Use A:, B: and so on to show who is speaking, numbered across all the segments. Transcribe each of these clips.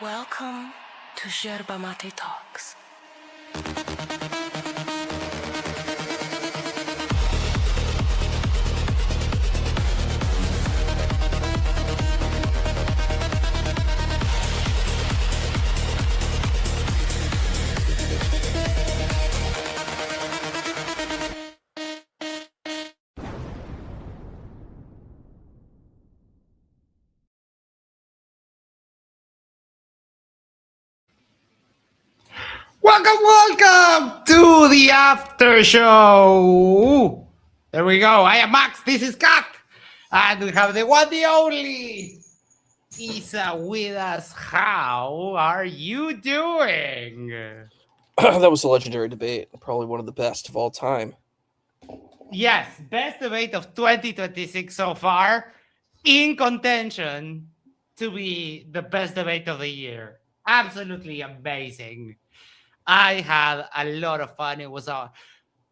A: Welcome to Yerba Talks.
B: Welcome to the Aftershow. There we go. I am Max. This is Kat. And we have the one, the only Issa with us. How are you doing?
C: That was a legendary debate. Probably one of the best of all time.
B: Yes, best debate of 2026 so far. In contention to be the best debate of the year. Absolutely amazing. I had a lot of fun. It was a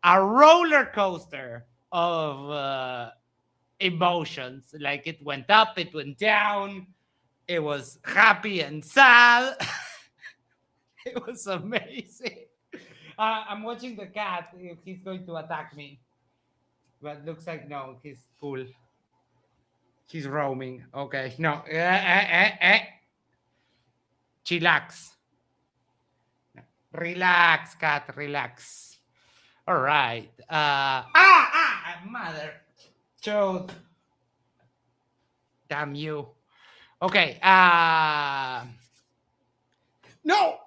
B: roller coaster of emotions. Like it went up, it went down. It was happy and sad. It was amazing. I'm watching the cat. If he's going to attack me, but looks like no. He's cool. He's roaming. Okay, no. Chillax. Relax, cat. Relax. All right. Mother. Chode. Damn you. Okay. No.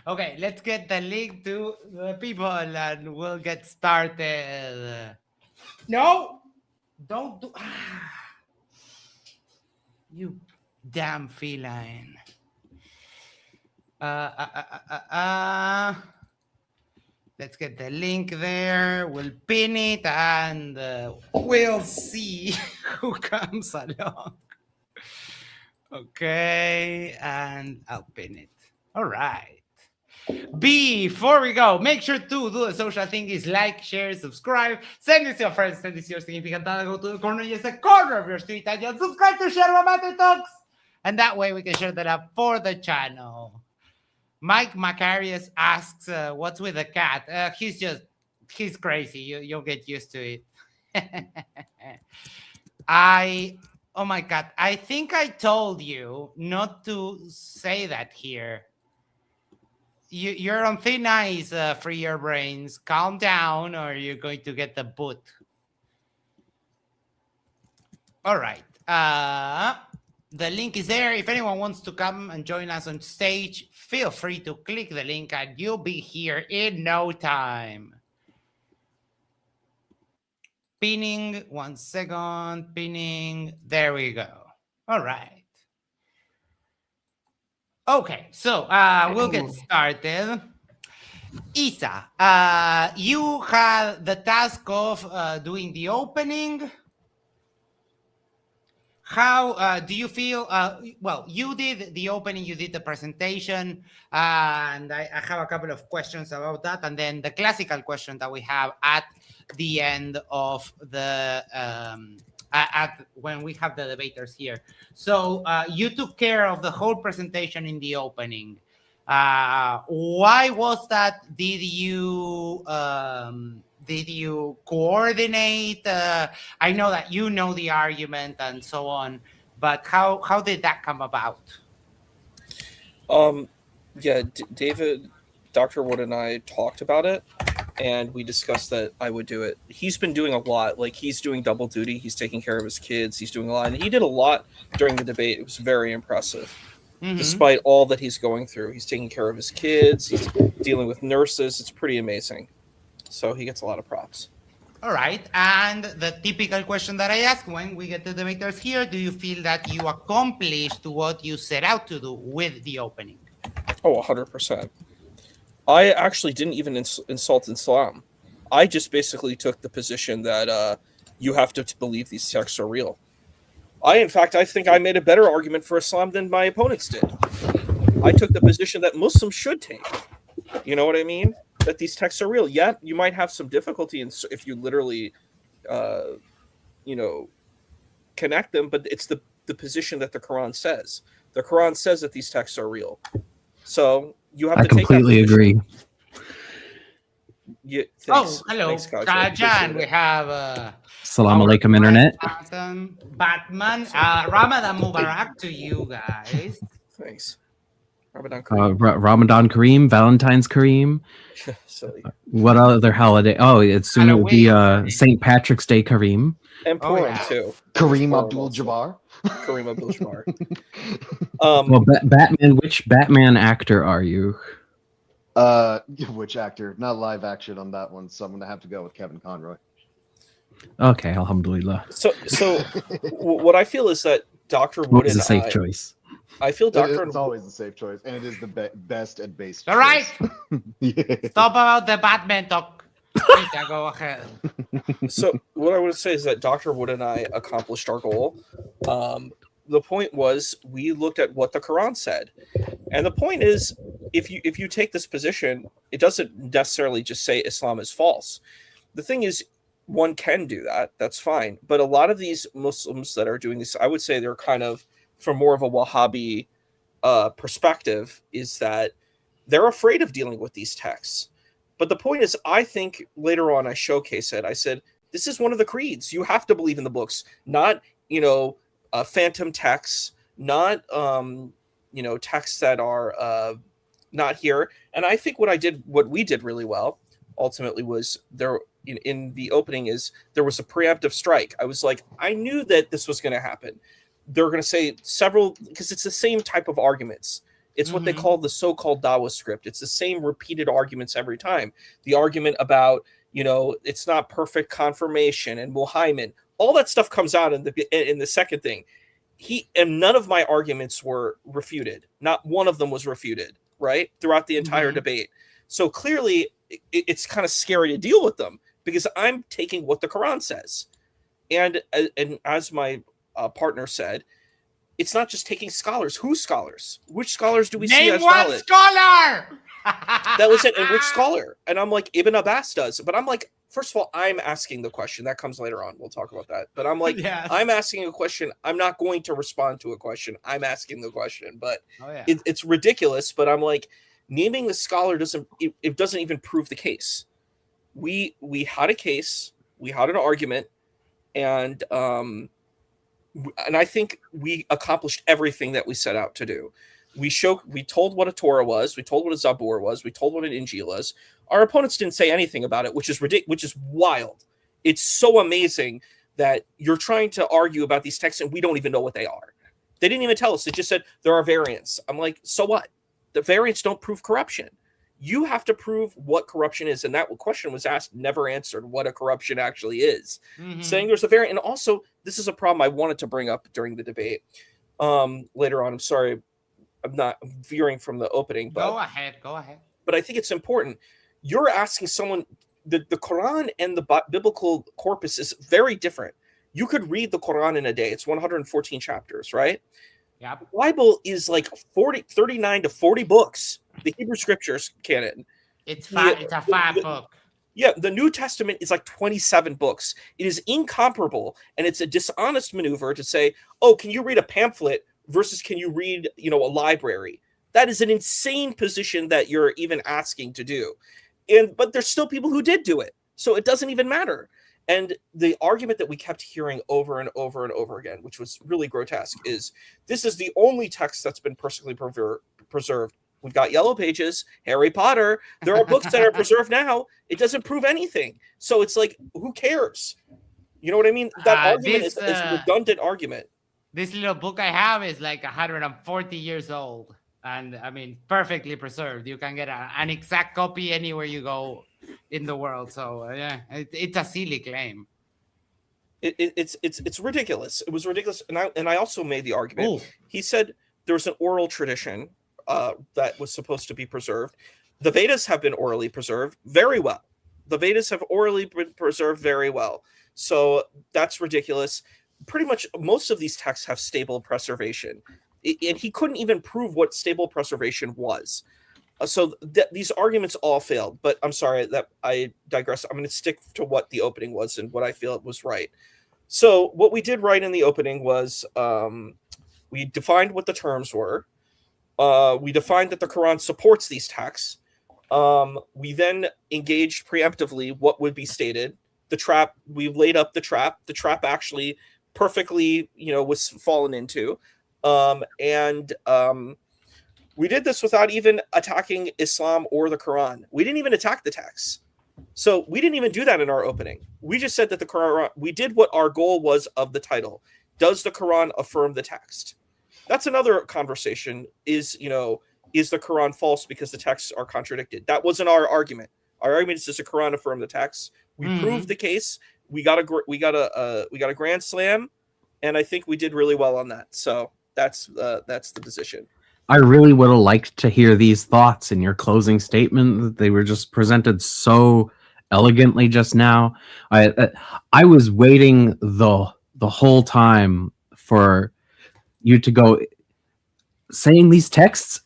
B: Okay, let's get the link to the people and we'll get started. No. Don't do. You damn feline. Let's get the link there. We'll pin it and we'll see who comes along. Okay, and I'll pin it. All right. Before we go, make sure to do the social thing is like, share, subscribe, send this to your friends, send this to your significant other, go to the corner, yes, the corner of your street, and you'll subscribe to Yerba Talks. And that way we can share that up for the channel. Mike Macarius asks, what's with the cat? He's crazy. You'll get used to it. Oh my God. I think I told you not to say that here. You're on thin ice, free your brains. Calm down or you're going to get the boot. All right. The link is there. If anyone wants to come and join us on stage, feel free to click the link and you'll be here in no time. Pinning, 1 second, pinning. There we go. All right. Okay, so we'll get started. Issa, you had the task of doing the opening. How do you feel? Well, you did the opening, you did the presentation, and I have a couple of questions about that, and then the classical question that we have at the end of the when we have the debaters here. So you took care of the whole presentation in the opening. Why was that? Did you coordinate? I know that you know the argument and so on, but how did that come about?
C: Yeah, David, Dr. Wood and I talked about it, and we discussed that I would do it. He's been doing a lot. Like, he's doing double duty. He's taking care of his kids. He's doing a lot. And he did a lot during the debate. It was very impressive. Mm-hmm. Despite all that he's going through, he's taking care of his kids. He's dealing with nurses. It's pretty amazing. So he gets a lot of props.
B: All right. And the typical question that I ask when we get the debaters here, do you feel that you accomplished what you set out to do with the opening?
C: Oh, 100%. I actually didn't even insult Islam. I just basically took the position that you have to believe these texts are real. In fact, I think I made a better argument for Islam than my opponents did. I took the position that Muslims should take. You know what I mean? That these texts are real. Yeah, you might have some difficulty if you literally, connect them, but it's the position that the Quran says. The Quran says that these texts are real. So you have
D: I
C: to take that
D: completely agree.
C: Yeah, thanks.
B: hello,
C: Thanks, Kaja.
B: Kajan. We have
D: Assalamu
B: our
D: alaikum, internet.
B: Batman. Ramadan Mubarak to you guys.
C: Thanks. Ramadan Kareem.
D: Ramadan Kareem, Valentine's Kareem.
C: Silly.
D: What other holiday? Oh, it's soon it will be
B: Halloween.
D: St. Patrick's Day Kareem.
C: And
B: Oh,
C: Purim,
B: yeah.
C: too.
E: Kareem
C: Purim
E: Abdul-Jabbar.
C: Kareem Abdul-Jabbar.
D: Well, Batman. Which Batman actor are you?
E: Which actor? Not live action on that one, so I'm gonna have to go with Kevin Conroy.
D: Okay, alhamdulillah.
C: So what I feel is that Dr. Wood
D: What is
C: and
D: a safe choice?
C: I feel Dr.
E: It's always the safe choice, and it is the best and base.
B: All right.
E: Yeah.
B: Stop about the Batman talk. Please, go ahead.
C: So what I would say is that Dr. Wood and I accomplished our goal. The point was we looked at what the Quran said. And the point is, if you take this position, it doesn't necessarily just say Islam is false. The thing is, one can do that. That's fine. But a lot of these Muslims that are doing this, I would say they're kind of from more of a Wahhabi perspective, is that they're afraid of dealing with these texts. But the point is, I think later on I showcase it. I said, this is one of the creeds. You have to believe in the books, not, phantom texts, not, texts that are not here. And I think what we did really well, ultimately, was there in the opening is there was a preemptive strike. I was like, I knew that this was going to happen. They're going to say several, because it's the same type of arguments. It's what they call the so-called Dawa script. It's the same repeated arguments every time. The argument about, it's not perfect confirmation and Muhammad. All that stuff comes out in the second thing. And none of my arguments were refuted. Not one of them was refuted, right? Throughout the entire debate. So clearly it's kind of scary to deal with them because I'm taking what the Quran says. And as my partner said, it's not just taking scholars. Whose scholars? Which scholars do we see as valid?
B: Name one scholar!
C: That was it. And which scholar? And I'm like, Ibn Abbas does. But I'm like, first of all, I'm asking the question. That comes later on. We'll talk about that. But I'm like,
B: Yes.
C: I'm asking a question. I'm not going to respond to a question. I'm asking the question. But it's ridiculous. But I'm like, naming the scholar doesn't even prove the case. We had a case. We had an argument. And I think we accomplished everything that we set out to do. We told what a Torah was. We told what a Zabur was. We told what an Injil was. Our opponents didn't say anything about it, which is ridiculous, which is wild. It's so amazing that you're trying to argue about these texts and we don't even know what they are. They didn't even tell us. They just said there are variants. I'm like, so what? The variants don't prove corruption. You have to prove what corruption is. And that question was asked, never answered, what a corruption actually is. Saying there's a variant. And also, this is a problem I wanted to bring up during the debate later on. I'm sorry, I'm not veering from the opening. But,
B: Go ahead.
C: But I think it's important. You're asking someone, the Quran and the biblical corpus is very different. You could read the Quran in a day. It's 114 chapters, right?
B: Yeah.
C: The Bible is like 39 to 40 books. The Hebrew Scriptures canon.
B: It's a fat book.
C: Yeah, the New Testament is like 27 books. It is incomparable, and it's a dishonest maneuver to say, oh, can you read a pamphlet versus can you read, a library? That is an insane position that you're even asking to do. But there's still people who did do it. So it doesn't even matter. And the argument that we kept hearing over and over and over again, which was really grotesque, is this is the only text that's been perfectly preserved. We've got Yellow Pages, Harry Potter. There are books that are preserved now. It doesn't prove anything. So it's like, who cares? You know what I mean? That argument is a redundant argument.
B: This little book I have is like 140 years old. And I mean, perfectly preserved. You can get an exact copy anywhere you go in the world. So it's a silly claim.
C: It's ridiculous. It was ridiculous. And I also made the argument. Ooh. He said there was an oral tradition that was supposed to be preserved. The Vedas have been orally preserved very well. The Vedas have orally been preserved very well. So that's ridiculous. Pretty much most of these texts have stable preservation. And he couldn't even prove what stable preservation was. So these arguments all failed. But I'm sorry that I digress. I'm going to stick to what the opening was and what I feel it was right. So what we did right in the opening was we defined what the terms were. We defined that the Quran supports these texts. We then engaged preemptively what would be stated. The trap, we laid up the trap. The trap actually perfectly, was fallen into. We did this without even attacking Islam or the Quran. We didn't even attack the texts. So we didn't even do that in our opening. We just said that the Quran, we did what our goal was of the title. Does the Quran affirm the text? That's another conversation. Is the Quran false because the texts are contradicted? That wasn't our argument. Our argument is, does the Quran affirm the text? We proved the case. We got a grand slam, and I think we did really well on that. So that's the position.
D: I really would have liked to hear these thoughts in your closing statement. They were just presented so elegantly just now. I was waiting the whole time for you to go, saying these texts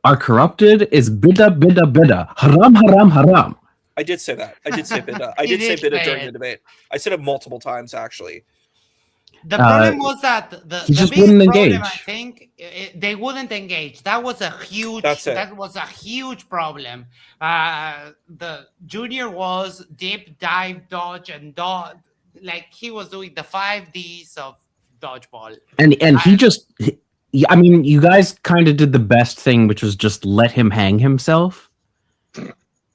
D: are corrupted is bidda bidda bidda, haram haram haram.
C: I did say that. I did say bidda. I did say bidda during the debate. I said it multiple times, actually.
B: The problem was that the
D: just
B: big
D: wouldn't
B: problem,
D: engage.
B: I think, they wouldn't engage. That was a huge. That was a huge problem. The Jvnior was deep dive, dodge, and dodge. Like he was doing the 5Ds of dodgeball.
D: And he just, I mean, you guys kind of did the best thing, which was just let him hang himself.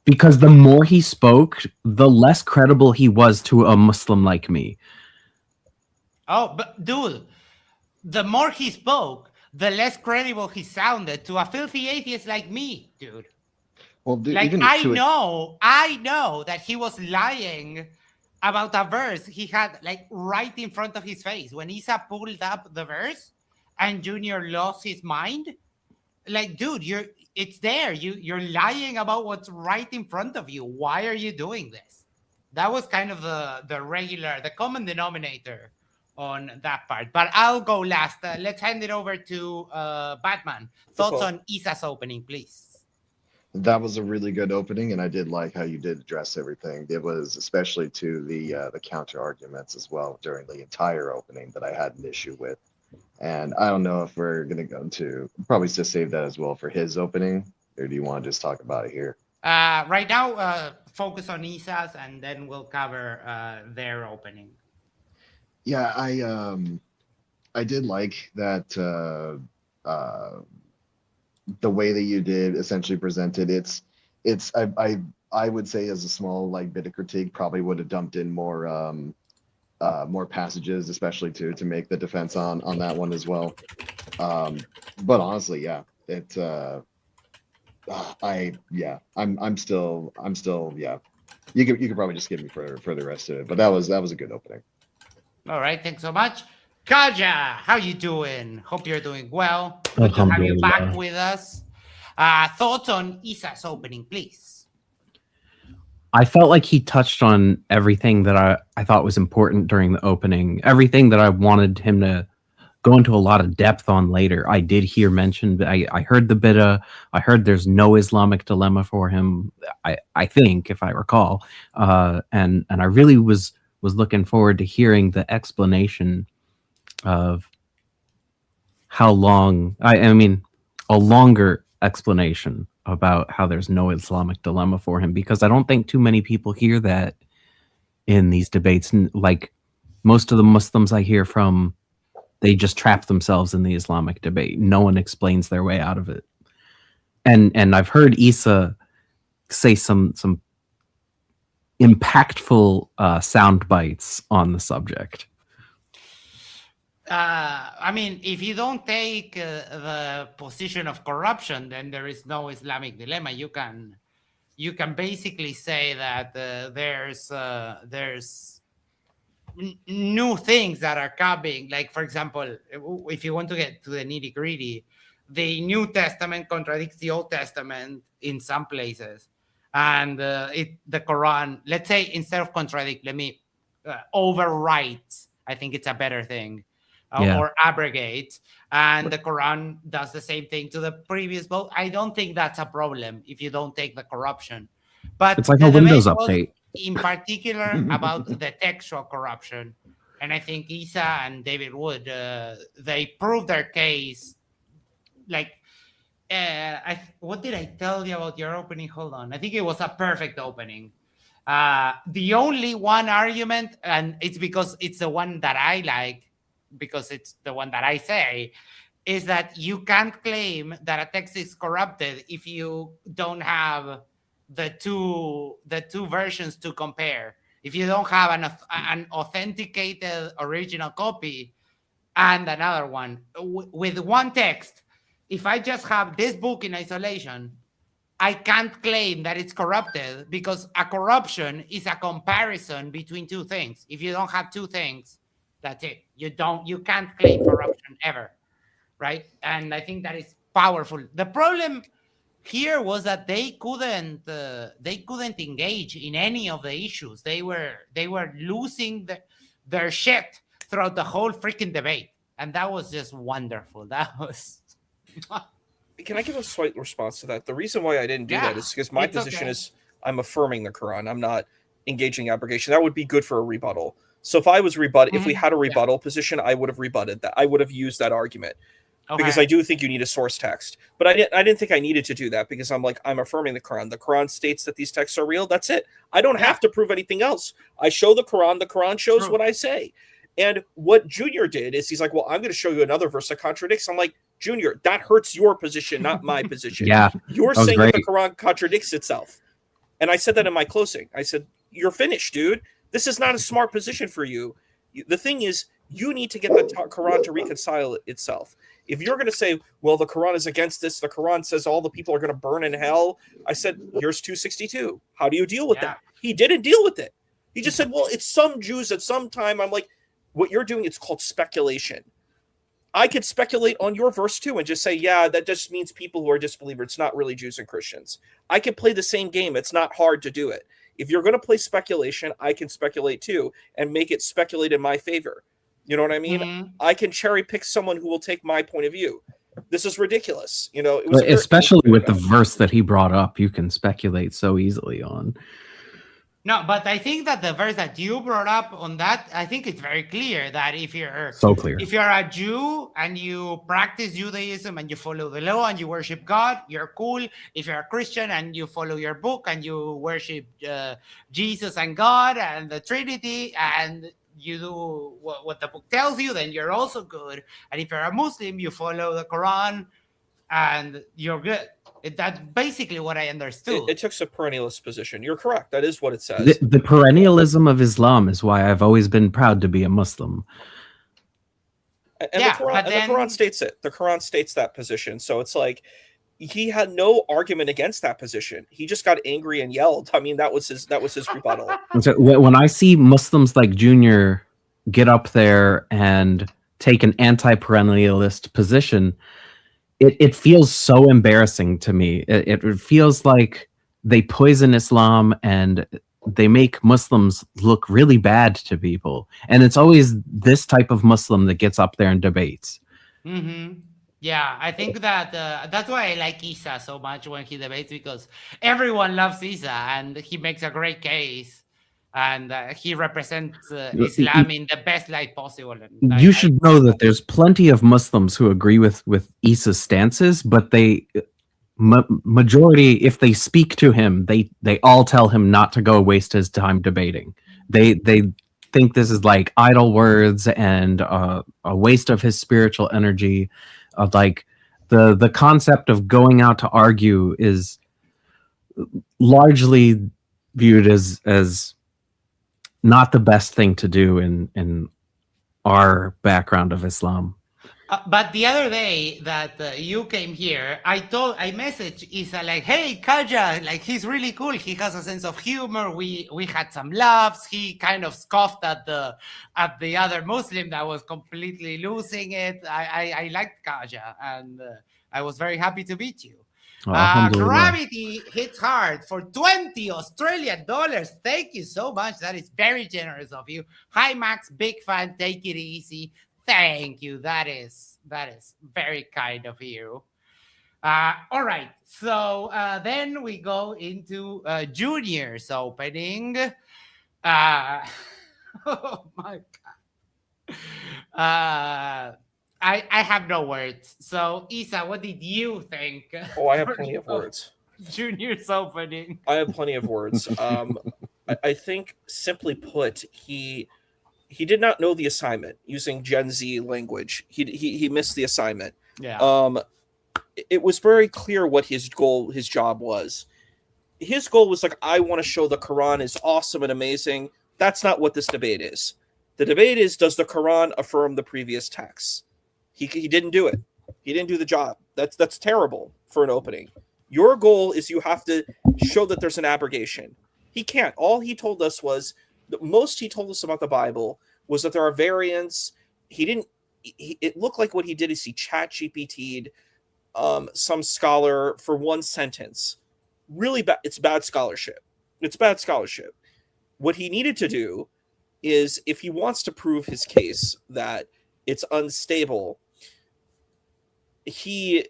D: Because the more he spoke, the less credible he was to a Muslim like me.
B: Oh, but dude, the more he spoke, the less credible he sounded to a filthy atheist like me, dude.
E: Well, dude,
B: like I know that he was lying about a verse he had like right in front of his face. When Issa pulled up the verse and Jvnior lost his mind, like, dude, it's there. You're lying about what's right in front of you. Why are you doing this? That was kind of the common denominator on that part. But I'll go last. Let's hand it over to Batman. Thoughts on Issa's opening, please.
E: That was a really good opening, and I did like how you did address everything. It was especially to the counter arguments as well during the entire opening that I had an issue with. And I don't know if we're going to go to, probably just save that as well for his opening, or do you want to just talk about it here?
B: Right now, focus on Issa's, and then we'll cover their opening.
E: Yeah, I did like that the way that you did essentially presented. I would say as a small bit of critique, probably would have dumped in more passages, especially to make the defense on that one as well. But honestly, yeah, I'm still yeah. You could probably just give me for the rest of it, but that was a good opening.
B: All right, thanks so much. Kaja, how you doing? Hope you're doing well. Good to have you back with us. Thoughts on Issa's opening, please.
D: I felt like he touched on everything that I thought was important during the opening. Everything that I wanted him to go into a lot of depth on later. I did hear mentioned. I heard the bid'ah. I heard there's no Islamic dilemma for him. I think, if I recall, and I really was looking forward to hearing the explanation of how long. I mean, a longer explanation about how there's no Islamic dilemma for him, because I don't think too many people hear that in these debates. Like most of the Muslims I hear from, they just trap themselves in the Islamic debate. No one explains their way out of it. And I've heard Issa say some impactful sound bites on the subject.
B: I mean, if you don't take the position of corruption, then there is no Islamic dilemma. You can basically say that there's new things that are coming. Like, for example, if you want to get to the nitty gritty, the New Testament contradicts the Old Testament in some places, and the Quran, let's say, instead of contradict, let me overwrite. I think it's a better thing. Or abrogate, and the Quran does the same thing to the previous book. I don't think that's a problem if you don't take the corruption. But
D: it's like a Windows update.
B: in particular about the textual corruption, and I think Issa and David Wood, they proved their case. Like, what did I tell you about your opening? Hold on. I think it was a perfect opening. The only one argument, and it's because it's the one that I like, because it's the one that I say, is that you can't claim that a text is corrupted if you don't have the two versions to compare. If you don't have an authenticated original copy and another one with one text, if I just have this book in isolation, I can't claim that it's corrupted, because a corruption is a comparison between two things. If you don't have two things, that's it. You can't claim corruption ever. Right? And I think that is powerful. The problem here was that they couldn't engage in any of the issues. They were losing their shit throughout the whole freaking debate, and that was just wonderful. That was.
C: Can I give a slight response to that? The reason why I didn't do that is because my position is I'm affirming the Quran. I'm not engaging abrogation. That would be good for a rebuttal. So if I was if we had a rebuttal position, I would have rebutted that. I would have used that argument. Because I do think you need a source text. But I didn't think I needed to do that, because I'm affirming the Quran. The Quran states that these texts are real. That's it. I don't have to prove anything else. I show the Quran shows what I say. And what Jvnior did is he's like, well, I'm going to show you another verse that contradicts. I'm like, Jvnior, that hurts your position, not my position.
D: Yeah,
C: you're saying that the Quran contradicts itself. And I said that in my closing. I said, you're finished, dude. This is not a smart position for you. The thing is, you need to get the Quran to reconcile itself. If you're going to say, well, the Quran is against this, the Quran says all the people are going to burn in hell. I said, here's 262. How do you deal with that? He didn't deal with it. He just said, well, it's some Jews at some time. I'm like, what you're doing, it's called speculation. I could speculate on your verse too and just say, yeah, that just means people who are disbelievers. It's not really Jews and Christians. I can play the same game. It's not hard to do it. If you're going to play speculation, I can speculate too and make it speculate in my favor. You know what I mean? I can cherry pick someone who will take my point of view. This is ridiculous. You know,
D: especially with the verse that he brought up, you can speculate so easily on.
B: No, but I think that the verse that you brought up on that, I think it's very clear that if you're a Jew and you practice Judaism and you follow the law and you worship God, you're cool. If you're a Christian and you follow your book and you worship Jesus and God and the Trinity and you do what the book tells you, then you're also good. And if you're a Muslim, you follow the Quran and you're good. That's basically what I understood.
C: It took a perennialist position. You're correct. That is what it says.
D: The perennialism of Islam is why I've always been proud to be a Muslim.
C: And the Quran states it. The Quran states that position. So it's like he had no argument against that position. He just got angry and yelled. I mean, that was his rebuttal.
D: And so when I see Muslims like Jvnior get up there and take an anti-perennialist position, it feels so embarrassing to me. It feels like they poison Islam and they make Muslims look really bad to people. And it's always this type of Muslim that gets up there and debates.
B: Mm-hmm. Yeah, I think that that's why I like Issa so much when he debates, because everyone loves Issa and he makes a great case. And he represents Islam in the best light possible.
D: You should know that there's plenty of Muslims who agree with Issa's stances, but they majority, if they speak to him, they all tell him not to go waste his time debating. They think this is like idle words and a waste of his spiritual energy. Like the concept of going out to argue is largely viewed as not the best thing to do in our background of Islam.
B: But the other day that you came here, I messaged Issa like, hey, Kaja, like he's really cool. He has a sense of humor. We had some laughs. He kind of scoffed at the other Muslim that was completely losing it. I liked Kaja, and I was very happy to meet you. Gravity hits hard for 20 Australian dollars. Thank you so much. That is very generous of you. Hi, Max. Big fan. Take it easy. Thank you. That is very kind of you. All right. So then we go into Jvnior's opening. Oh my God. I have no words. So, Issa, what did you think?
C: Oh, I have
B: for
C: plenty of words.
B: Junior's opening.
C: I have plenty of words. I think, simply put, he did not know the assignment. Using Gen Z language, he missed the assignment.
B: Yeah.
C: It was very clear what his job was. His goal was like, I want to show the Quran is awesome and amazing. That's not what this debate is. The debate is, does the Quran affirm the previous texts? He didn't do it. He didn't do the job. That's terrible for an opening. Your goal is you have to show that there's an abrogation. He can't. All he told us was, the most he told us about the Bible was that there are variants. He didn't. It looked like what he did is he chat GPT'd some scholar for one sentence. Really bad. It's bad scholarship. It's bad scholarship. What he needed to do is, if he wants to prove his case that it's unstable, he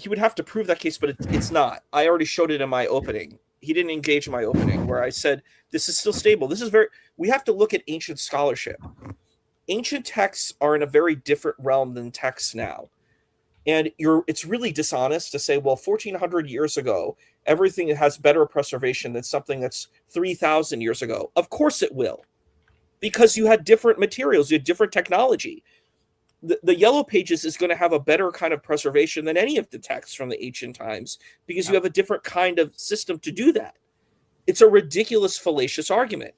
C: would have to prove that case, but it's not. I already showed it in my opening. He didn't engage in my opening, where I said this is still stable. This is very. We have to look at ancient scholarship. Ancient texts are in a very different realm than texts now. And it's really dishonest to say, well, 1,400 years ago, everything has better preservation than something that's 3,000 years ago. Of course it will, because you had different materials, you had different technology. The Yellow Pages is going to have a better kind of preservation than any of the texts from the ancient times, because you have a different kind of system to do that. It's a ridiculous, fallacious argument.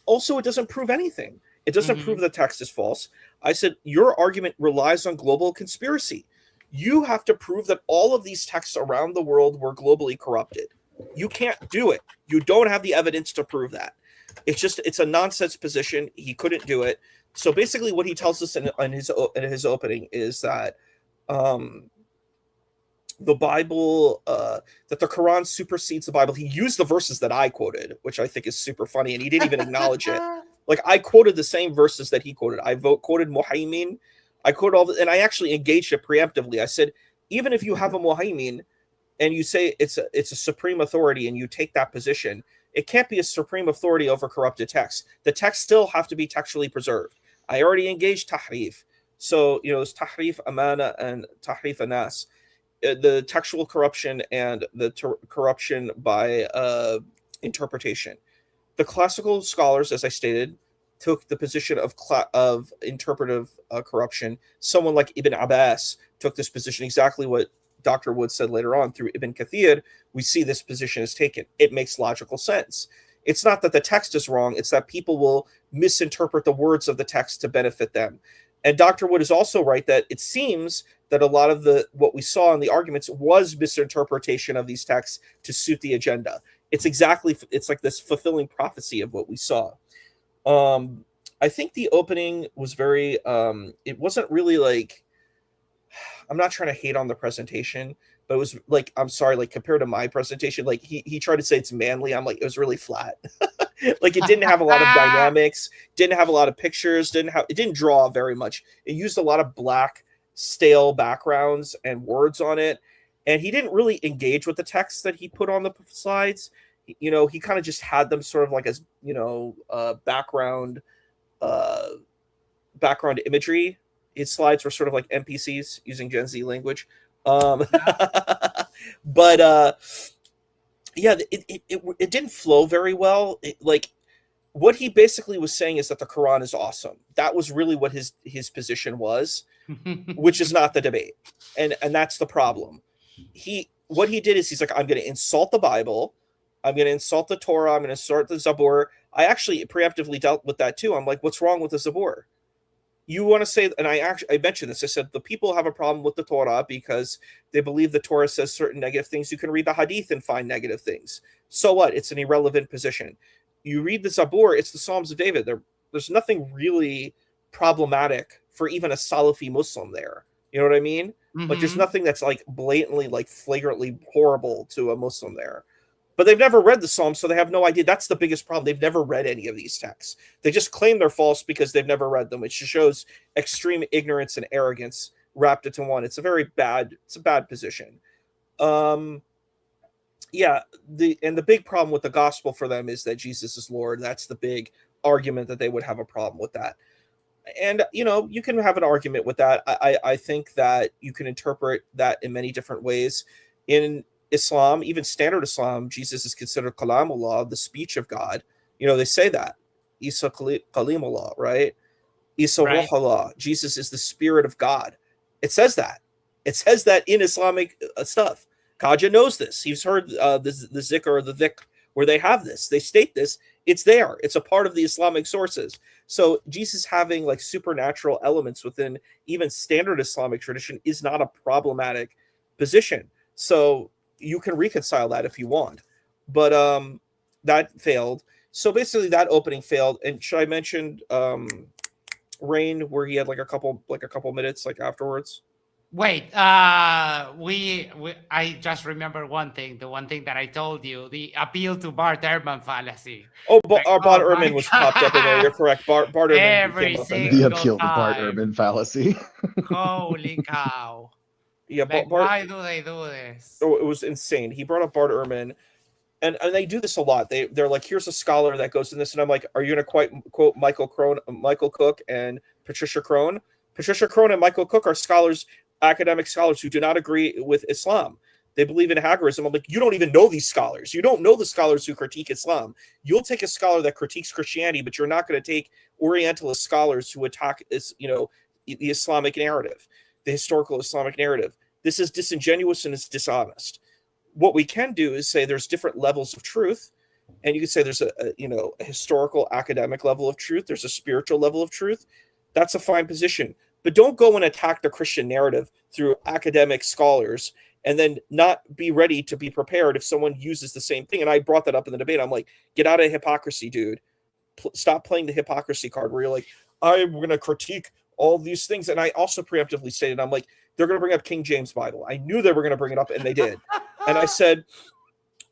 C: Also, it doesn't prove anything. It doesn't prove the text is false. I said, your argument relies on global conspiracy. You have to prove that all of these texts around the world were globally corrupted. You can't do it. You don't have the evidence to prove that. It's a nonsense position. He couldn't do it. So basically what he tells us in his opening is that the Bible, that the Quran supersedes the Bible. He used the verses that I quoted, which I think is super funny, and he didn't even acknowledge it. Like, I quoted the same verses that he quoted. I quoted Muhaymin. I quoted all and I actually engaged it preemptively. I said, even if you have a Muhaymin and you say it's a supreme authority and you take that position, it can't be a supreme authority over corrupted texts. The texts still have to be textually preserved. I already engaged tahrif. So, it's tahrif amana and tahrif anas. The textual corruption and the corruption by interpretation. The classical scholars, as I stated, took the position of interpretive corruption. Someone like Ibn Abbas took this position, exactly what Dr. Wood said later on through Ibn Kathir. We see this position is taken. It makes logical sense. It's not that the text is wrong. It's that people will misinterpret the words of the text to benefit them. And Dr. Wood is also right that it seems that a lot of what we saw in the arguments was misinterpretation of these texts to suit the agenda. It's like this fulfilling prophecy of what we saw. I think the opening was very, it wasn't really like, I'm not trying to hate on the presentation, but it was like, I'm sorry, like compared to my presentation, like he tried to say it's manly. I'm like, it was really flat. Like, it didn't have a lot of dynamics, didn't have a lot of pictures, it didn't draw very much. It used a lot of black, stale backgrounds and words on it. And he didn't really engage with the text that he put on the slides. He kind of just had them sort of like as, background imagery. His slides were sort of like NPCs using Gen Z language. But yeah, it didn't flow very well. Like, what he basically was saying is that the Quran is awesome. That was really what his position was, which is not the debate. And that's the problem. What he did is he's like, I'm going to insult the Bible. I'm going to insult the Torah. I'm going to insult the Zabur. I actually preemptively dealt with that too. I'm like, what's wrong with the Zabur? You want to say, and I mentioned this, I said, the people have a problem with the Torah because they believe the Torah says certain negative things. You can read the Hadith and find negative things. So what? It's an irrelevant position. You read the Zabur, it's the Psalms of David. There's nothing really problematic for even a Salafi Muslim there. You know what I mean?
B: Mm-hmm.
C: Like, there's nothing that's like blatantly, like flagrantly horrible to a Muslim there. But they've never read the Psalms, so they have no idea. That's the biggest problem. They've never read any of these texts. They just claim they're false because they've never read them, which shows extreme ignorance and arrogance wrapped into one. It's a bad position. The big problem with the gospel for them is that Jesus is Lord. That's the big argument, that they would have a problem with that. And you can have an argument with that. I think that you can interpret that in many different ways. In Islam, even standard Islam, Jesus is considered kalamullah, the speech of God. They say that Issa kalimullah, right? Issa
B: Right.
C: ruhullah, Jesus is the spirit of God. It says that. It says that in Islamic stuff. Kaja knows this. He's heard the zikr or the dhikr where they have this. They state this. It's there. It's a part of the Islamic sources. So Jesus having like supernatural elements within even standard Islamic tradition is not a problematic position. So you can reconcile that if you want. But that failed. So basically that opening failed. And should I mention Rain, where he had like a couple minutes like afterwards?
B: Wait, I just remember one thing. The one thing that I told you, the appeal to Bart Ehrman fallacy.
C: Oh,
B: Like,
C: Bart
B: oh
C: Ehrman
B: my
C: was popped up in there. You're correct. Bart Ehrman
B: Every
C: came up in
B: single
C: there.
E: The appeal to Bart
B: time.
E: Ehrman fallacy.
B: Holy cow.
C: Yeah,
B: Like,
C: Bart.
B: why do they do this?
C: Oh, it was insane. He brought up Bart Ehrman, and they do this a lot. They're like, here's a scholar that goes in this, and I'm like, are you gonna quote Michael Cook and Patricia Crone? Patricia Crone and Michael Cook are scholars, academic scholars who do not agree with Islam. They believe in Hagarism. I'm like, you don't even know these scholars. You don't know the scholars who critique Islam. You'll take a scholar that critiques Christianity, but you're not going to take Orientalist scholars who attack the Islamic narrative, the historical Islamic narrative. This is disingenuous and it's dishonest. What we can do is say there's different levels of truth, and you can say there's a historical academic level of truth. There's a spiritual level of truth. That's a fine position. But don't go and attack the Christian narrative through academic scholars and then not be ready to be prepared if someone uses the same thing. And I brought that up in the debate. I'm like, get out of hypocrisy, dude. Stop playing the hypocrisy card where you're like, I'm going to critique all these things. And I also preemptively stated, I'm like, they're going to bring up King James Bible. I knew they were going to bring it up, and they did. And I said,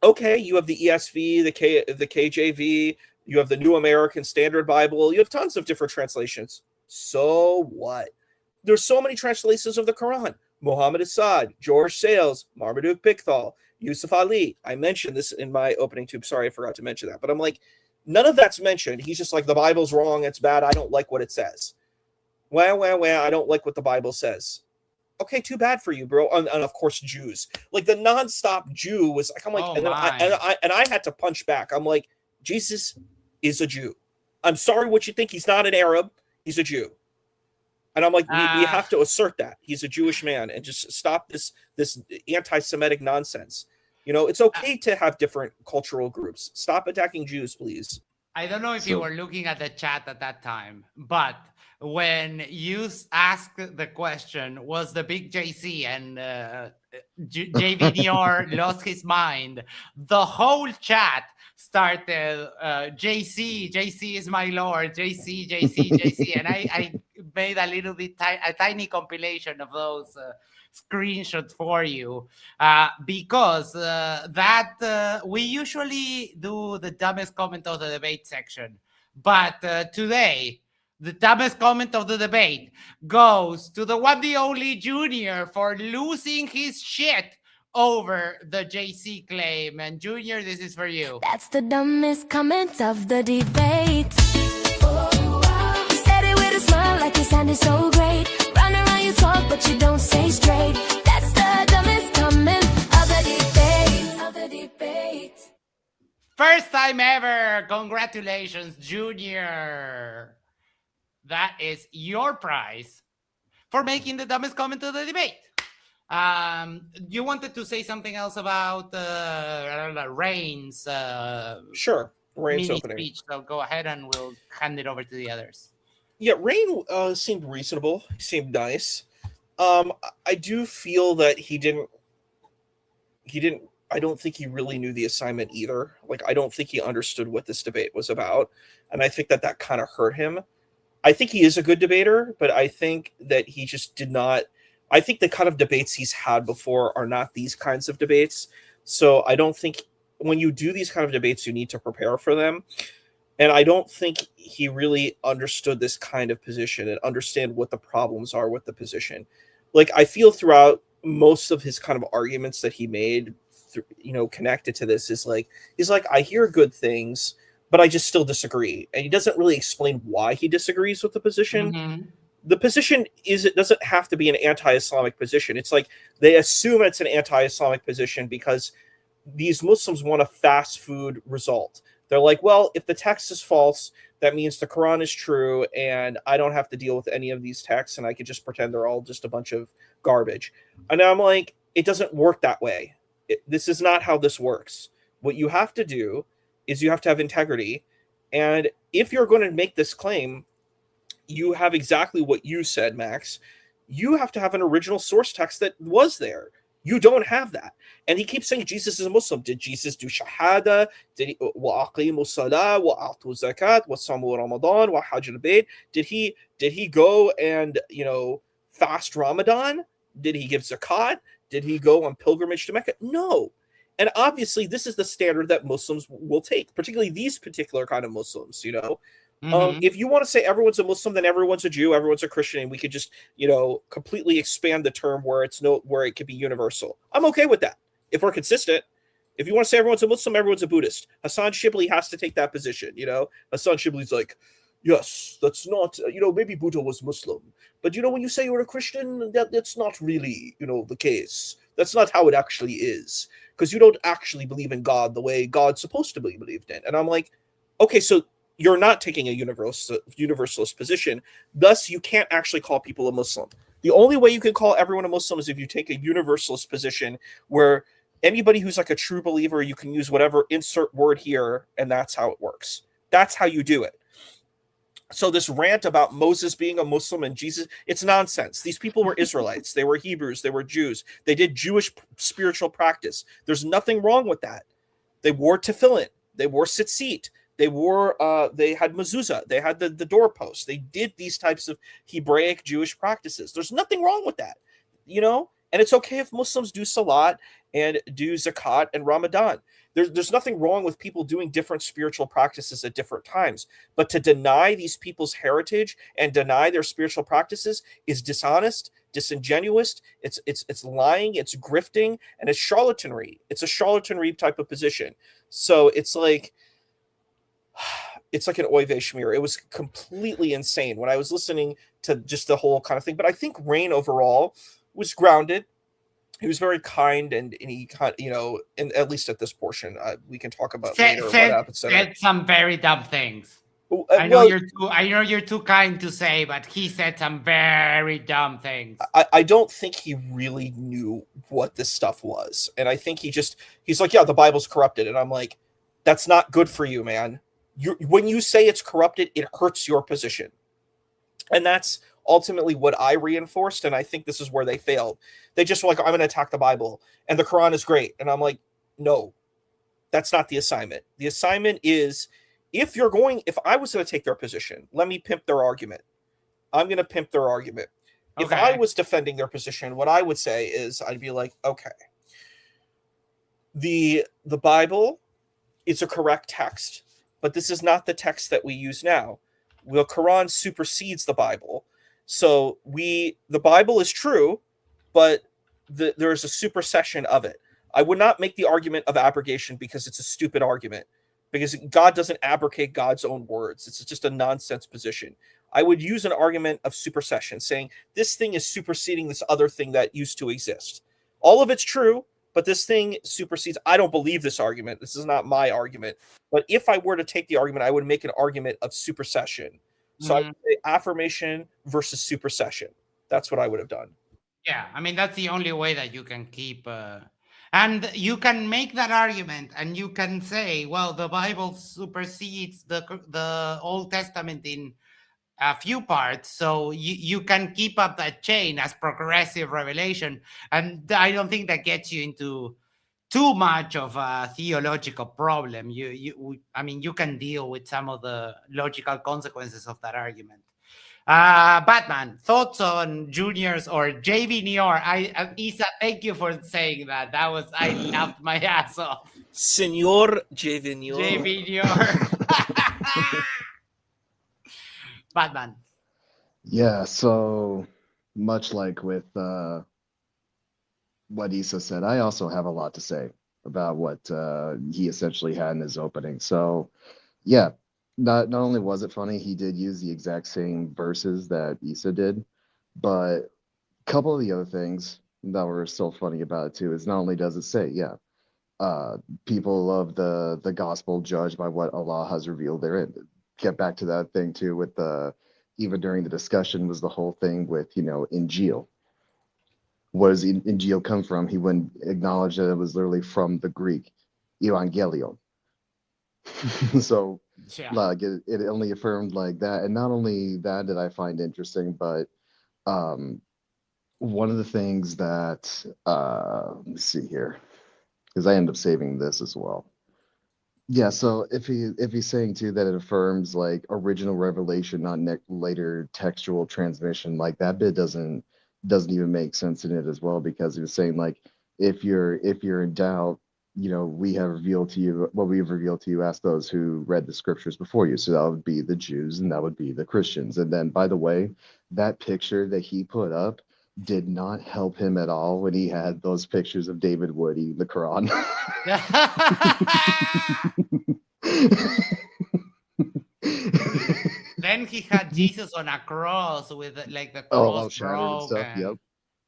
C: okay, you have the ESV, the KJV, you have the New American Standard Bible. You have tons of different translations. So what? There's so many translations of the Quran. Muhammad Assad, George Sales, Marmaduke Pickthall, Yusuf Ali. I mentioned this in my opening tube. Sorry, I forgot to mention that. But I'm like, none of that's mentioned. He's just like, the Bible's wrong. It's bad. I don't like what it says. Well, I don't like what the Bible says. Okay, too bad for you, bro. And of course, Jews. Like the nonstop Jew was like, I'm like, I had to punch back. I'm like, Jesus is a Jew. I'm sorry what you think. He's not an Arab. He's a Jew. And I'm like, we have to assert that he's a Jewish man and just stop this anti-Semitic nonsense. It's okay to have different cultural groups. Stop attacking Jews, please.
B: I don't know if you were looking at the chat at that time, but when you asked the question, was the big JC and Jvnior lost his mind, the whole chat started JC is my lord, JC, and I made a little bit a tiny compilation of those screenshots for you because that we usually do the dumbest comment of the debate section, but today the dumbest comment of the debate goes to the one, the only Jvnior, for losing his shit over the JC claim. And Jvnior, this is for you.
F: That's the dumbest comment of the debate. Oh, wow. You said it with a smile like it sounded so great. Round and round you talk, but you don't say straight. That's the dumbest comment of the debate.
B: First time ever. Congratulations, Jvnior. That is your prize for making the dumbest comment of the debate. You wanted to say something else about Rain's
C: Sure, Rain's
B: mini
C: opening
B: speech, so go ahead and we'll hand it over to the others.
C: Yeah, Rain seemed reasonable. He seemed nice. I do feel that he didn't. I don't think he really knew the assignment either. Like, I don't think he understood what this debate was about, and I think that kind of hurt him. I think he is a good debater, but I think that he just did not. I think the kind of debates he's had before are not these kinds of debates. So I don't think when you do these kind of debates, you need to prepare for them. And I don't think he really understood this kind of position and understand what the problems are with the position. Like, I feel throughout most of his kind of arguments that he made, connected to this is like, I hear good things, but I just still disagree. And he doesn't really explain why he disagrees with the position.
B: Mhm.
C: The position it doesn't have to be an anti-Islamic position. It's like they assume it's an anti-Islamic position because these Muslims want a fast food result. They're like, well, if the text is false, that means the Quran is true, and I don't have to deal with any of these texts, and I could just pretend they're all just a bunch of garbage. And I'm like, it doesn't work that way. This is not how this works. What you have to do is you have to have integrity. And if you're going to make this claim, you have exactly what you said, Max. You have to have an original source text that was there. You don't have that. And he keeps saying Jesus is a Muslim. Did Jesus do shahada? Did he wa'aqimu salah wa'atu zakat wa'samu ramadan wa'hajj al-bayt? Did he go and, fast Ramadan? Did he give zakat? Did he go on pilgrimage to Mecca? No. And obviously this is the standard that Muslims will take, particularly these particular kind of Muslims,
B: Mhm.
C: If you want to say everyone's a Muslim, then everyone's a Jew, everyone's a Christian, and we could just, completely expand the term where it could be universal. I'm okay with that if we're consistent. If you want to say everyone's a Muslim, everyone's a Buddhist. Hassan Shibli has to take that position. Hassan Shibli's like, yes, that's not, maybe Buddha was Muslim, but when you say you're a Christian, that's not really, the case. That's not how it actually is, because you don't actually believe in God the way God's supposed to be believed in. And I'm like, okay, so you're not taking a universalist position. Thus, you can't actually call people a Muslim. The only way you can call everyone a Muslim is if you take a universalist position where anybody who's like a true believer, you can use whatever insert word here, and that's how it works. That's how you do it. So this rant about Moses being a Muslim and Jesus, it's nonsense. These people were Israelites. They were Hebrews. They were Jews. They did Jewish spiritual practice. There's nothing wrong with that. They wore tefillin. They wore tzitzit. They had mezuzah. They had the doorposts. They did these types of Hebraic Jewish practices. There's nothing wrong with that, and it's okay if Muslims do salat and do zakat and Ramadan. There's nothing wrong with people doing different spiritual practices at different times. But to deny these people's heritage and deny their spiritual practices is dishonest, disingenuous. It's lying, it's grifting, and it's charlatanry. It's a charlatanry type of position. So it's like an oy vey shmir. It was completely insane when I was listening to just the whole kind of thing. But I think Rain overall was grounded. He was very kind, and he kind of, and at least at this portion, we can talk about later what happened.
B: Said some very dumb things.
C: Well,
B: I know you're too kind to say, but he said some very dumb things.
C: I don't think he really knew what this stuff was. And I think he's like, yeah, the Bible's corrupted. And I'm like, that's not good for you, man. When you say it's corrupted, it hurts your position. And that's ultimately what I reinforced. And I think this is where they failed. They just were like, I'm going to attack the Bible and the Quran is great. And I'm like, no, that's not the assignment. The assignment is, if I was going to take their position, let me pimp their argument. I'm going to pimp their argument. Okay. If I was defending their position, what I would say is, I'd be like, okay, the Bible is a correct text, but this is not the text that we use now. The Quran supersedes the Bible. So the Bible is true, but there's a supersession of it. I would not make the argument of abrogation because it's a stupid argument, because God doesn't abrogate God's own words. It's just a nonsense position. I would use an argument of supersession, saying this thing is superseding this other thing that used to exist. All of it's true, but this thing supersedes. I don't believe this argument. This is not my argument. But if I were to take the argument, I would make an argument of supersession. So I would say affirmation versus supersession. That's what I would have done.
B: Yeah, I mean, that's the only way that you can keep... and you can make that argument, and you can say, well, the Bible supersedes the Old Testament in a few parts, so you can keep up that chain as progressive revelation. And I don't think that gets you into too much of a theological problem. I mean, you can deal with some of the logical consequences of that argument. Batman, thoughts on Jvnior's or Jvnior? Issa, thank you for saying that. I laughed my ass off.
C: Senor Jvnior.
B: Jvnior. Batman.
E: Yeah, so much like with what Issa said, I also have a lot to say about what he essentially had in his opening. So Yeah, not only was it funny, he did use the exact same verses that Issa did, but a couple of the other things that were still funny about it too is not only does it say, yeah, people of the gospel judged by what Allah has revealed therein. Get back to that thing too with the even during the discussion was the whole thing with Injil. Where does Injil come from? He wouldn't acknowledge that it was literally from the Greek Evangelion. So
B: Yeah.
E: like it only affirmed like that, and not only that did I find interesting, but um one of the things that let me see here because I end up saving this as well. Yeah, so if he's saying too that it affirms like original revelation, not later textual transmission, like that bit doesn't even make sense in it as well because he was saying like if you're in doubt, we have revealed to you what we have revealed to you. Ask those who read the scriptures before you. So that would be the Jews and that would be the Christians. And then by the way, that picture that he put up did not help him at all when he had those pictures of David Wood eating the Quran.
B: Then he had Jesus on a cross with like the
E: all
B: cross
E: shattered and stuff. Yep.
B: broken.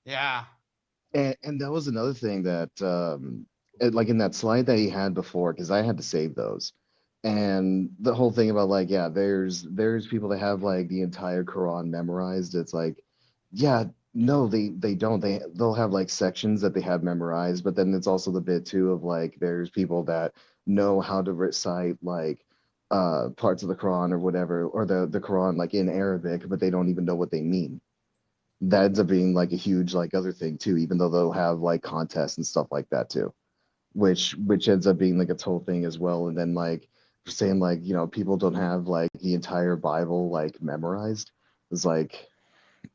B: Yeah.
E: And that was another thing that like in that slide that he had before, because I had to save those. And the whole thing about like, yeah, there's people that have like the entire Quran memorized. It's like, yeah, no, they don't. They'll have like sections that they have memorized, but then it's also the bit too of like there's people that know how to recite like parts of the Quran or whatever, or the Quran like in Arabic, but they don't even know what they mean. That ends up being like a huge like other thing too, even though they'll have like contests and stuff like that too, which ends up being like a total thing as well. And then like saying like people don't have like the entire Bible like memorized. It's like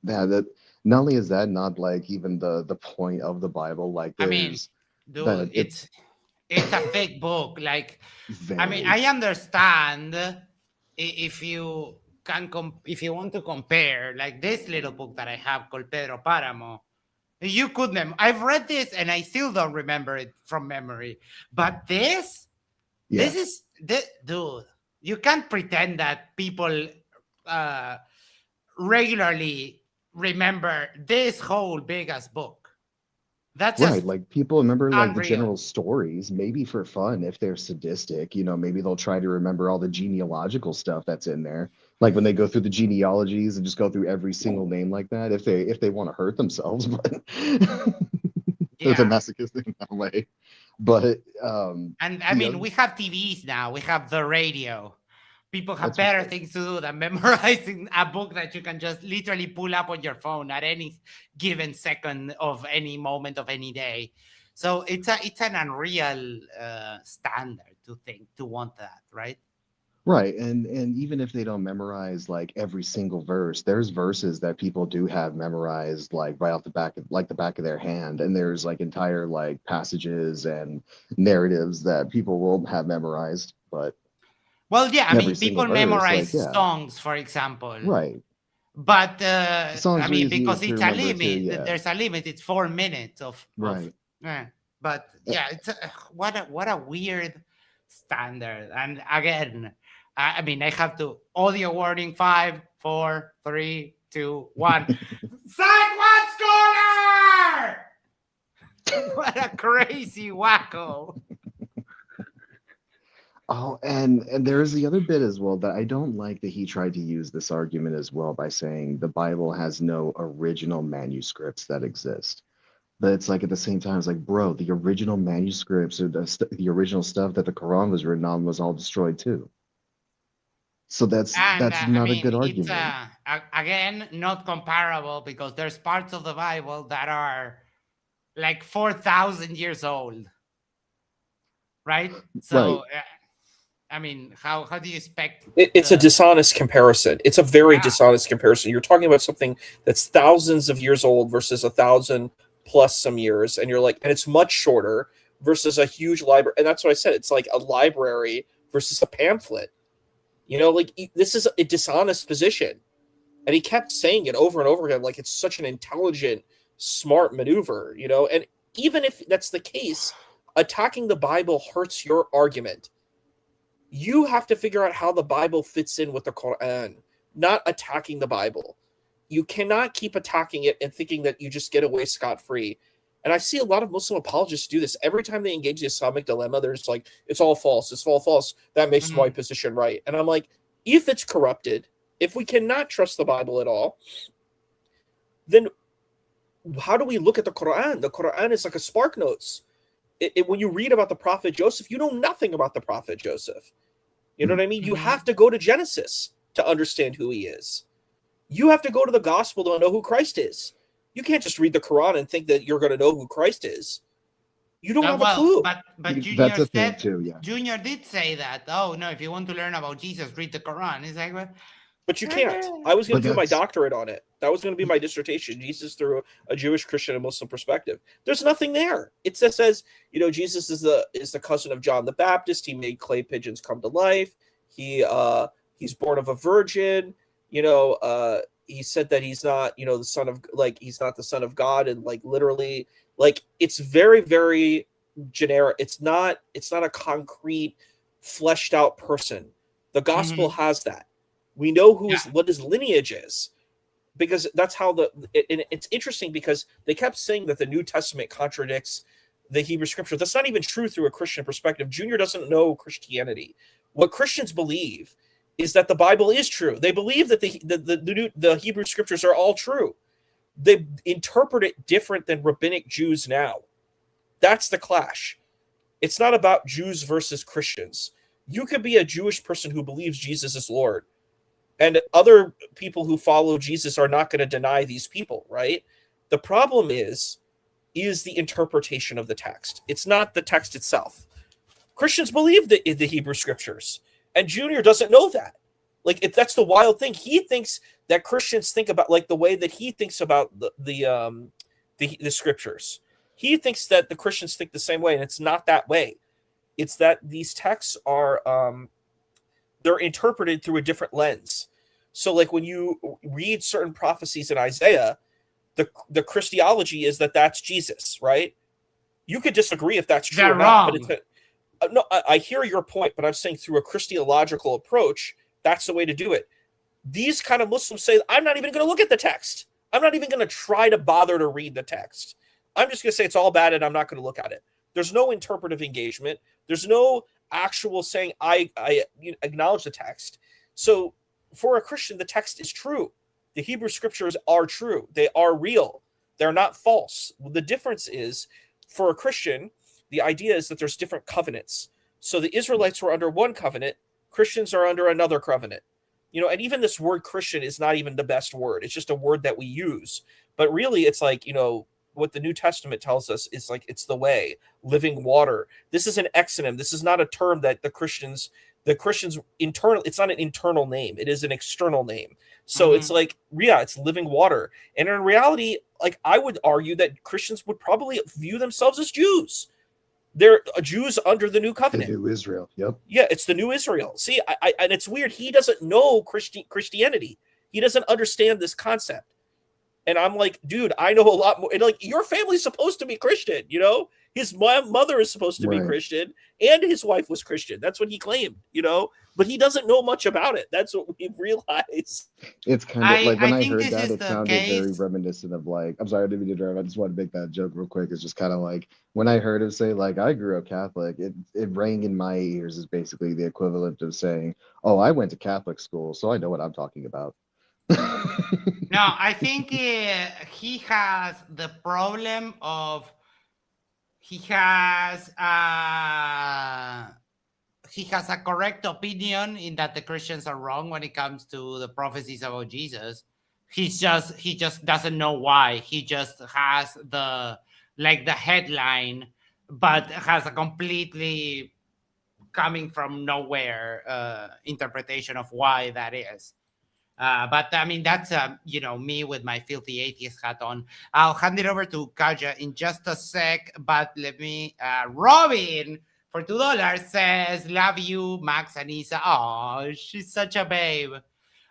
E: that not only is that not like even the point of the Bible, like
B: I mean,
E: there's
B: dude,
E: that
B: it's a fake book. Like, I mean,
E: very
B: I understand if you if you want to compare, like this little book that I have called Pedro Paramo, you could I've read this and I still don't remember it from memory. But this
E: yeah
B: is dude. You can't pretend that people uh, regularly remember this whole big ass book. That's
E: right.
B: just
E: Like people remember like the
B: unreal.
E: general stories, maybe for fun if they're sadistic, maybe they'll try to remember all the genealogical stuff that's in there. Like when they go through the genealogies and just go through every single name like that, if they want to hurt themselves, but it's a
B: Yeah.
E: masochistic in that way. But
B: And I
E: the
B: mean,
E: other
B: we have TVs now, we have the radio. People have
E: that's
B: better
E: right.
B: things to do than memorizing a book that you can just literally pull up on your phone at any given second of any moment of any day. So it's an unreal standard to want that, right?
E: Right, and even if they don't memorize like every single verse, there's verses that people do have memorized like right off the back of their hand, and there's like entire like passages and narratives that people will have memorized, but
B: Well, yeah, I
E: every
B: mean,
E: single
B: people
E: verse,
B: memorize
E: like yeah,
B: songs, for example.
E: right.
B: But
E: The
B: I
E: songs are
B: mean,
E: easy
B: because
E: to
B: it's a
E: remember too,
B: limit,
E: yeah,
B: there's a limit. It's 4 minutes of
E: right.
B: but
E: Eh,
B: yeah, it's what a weird standard. And again, I mean, I have to audio warning 5, 4, 3, 2, 1. Side one scorer! What a crazy wacko!
E: Oh, and there is the other bit as well that I don't like that he tried to use this argument as well by saying the Bible has no original manuscripts that exist. But it's like at the same time, it's like, bro, the original manuscripts or the original stuff that the Quran was written on was all destroyed too. So that's
B: And
E: that's
B: I
E: not a
B: mean,
E: good
B: it's
E: argument.
B: again not comparable because there's parts of the Bible that are like 4,000 years old, right?
E: Right.
B: So, I mean, how do you expect
C: It's a
B: the
C: dishonest comparison. It's a very
B: yeah
C: dishonest comparison. You're talking about something that's thousands of years old versus 1,000 plus some years, and you're like, and it's much shorter versus a huge library. And that's what I said. It's like a library versus a pamphlet. Like this is a dishonest position, and he kept saying it over and over again, like it's such an intelligent, smart maneuver. And even if that's the case, attacking the Bible hurts your argument. You have to figure out how the Bible fits in with the Quran, not attacking the Bible. You cannot keep attacking it and thinking that you just get away scot-free. And I see a lot of Muslim apologists do this. Every time they engage the Islamic dilemma, they're just like, it's all false. It's all false. That makes my position right. And I'm like, if it's corrupted, if we cannot trust the Bible at all, then how do we look at the Quran? The Quran is like a spark notes. When you read about the prophet Joseph, you know nothing about the prophet Joseph. You know what I mean? You have to go to Genesis to understand who he is. You have to go to the gospel to know who Christ is. You can't just read the Quran and think that you're going to know who Christ is. You don't have a clue.
B: But Jvnior
E: That's a thing
B: said,
E: too, yeah.
B: Jvnior did say that. Oh no, if you want to learn about Jesus, read the Quran. It's like,
C: But you can't. I was going to
E: But
C: do my
E: that's-
C: doctorate on it. That was going to be my dissertation, Jesus through a Jewish, Christian, and Muslim perspective. There's nothing there. It just says, Jesus is the cousin of John the Baptist. He made clay pigeons come to life. He's born of a virgin. He said that he's not, the son of, he's not the son of God, and literally, it's very, very generic. It's not a concrete, fleshed out person. The gospel has that. We know what his lineage is, because that's how it's interesting, because they kept saying that the New Testament contradicts the Hebrew Scripture. That's not even true through a Christian perspective. Jvnior doesn't know Christianity. What Christians believe is that the Bible is true. They believe that the Hebrew Scriptures are all true. They interpret it different than rabbinic Jews now. That's the clash. It's not about Jews versus Christians. You could be a Jewish person who believes Jesus is Lord, and other people who follow Jesus are not going to deny these people, right? The problem is the interpretation of the text. It's not the text itself. Christians believe the Hebrew Scriptures, and Jvnior doesn't know that. That's the wild thing. He thinks that Christians think about the way that he thinks about the Scriptures. He thinks that the Christians think the same way, and it's not that way. It's that these texts are they're interpreted through a different lens. So when you read certain prophecies in Isaiah, the Christology is that that's Jesus, right? You could disagree if that's true
B: They're
C: or not.
B: wrong.
C: But no, I hear your point, but I'm saying through a Christological approach, that's the way to do it. These kind of Muslims say, I'm not even going to look at the text. I'm not even going to try to bother to read the text. I'm just going to say it's all bad and I'm not going to look at it. There's no interpretive engagement. There's no actual saying, I acknowledge the text. So for a Christian, the text is true. The Hebrew Scriptures are true. They are real. They're not false. The difference is, for a Christian, the idea is that there's different covenants. So the Israelites were under one covenant. Christians are under another covenant. And even this word Christian is not even the best word. It's just a word that we use. But really, it's what the New Testament tells us is it's the way, living water. This is an exonym. This is not a term that the Christians internal. It's not an internal name. It is an external name. So it's it's living water. And in reality, I would argue that Christians would probably view themselves as Jews. They're Jews under the new covenant.
E: The new Israel. Yep.
C: Yeah, it's the new Israel. See, and it's weird. He doesn't know Christianity. He doesn't understand this concept. And I'm like, dude, I know a lot more. And your family's supposed to be Christian, His mother is supposed to be Christian, and his wife was Christian. That's what he claimed, But he doesn't know much about it. That's what we realize.
E: It's kind of when I heard
B: this
E: that,
B: is
E: it
B: the
E: sounded
B: case.
E: very reminiscent of I'm sorry, I didn't mean to interrupt. I just want to make that joke real quick. It's just kind of when I heard him say I grew up Catholic, it rang in my ears as basically the equivalent of saying, oh, I went to Catholic school, so I know what I'm talking about.
B: No, I think he has the problem of he has a correct opinion in that the Christians are wrong when it comes to the prophecies about Jesus. He just doesn't know why. He just has the headline, but has a completely coming from nowhere interpretation of why that is. But I mean, that's me with my filthy atheist hat on. I'll hand it over to Kaja in just a sec, but let me Robin for $2 says, love you, Max and Issa. Oh, she's such a babe.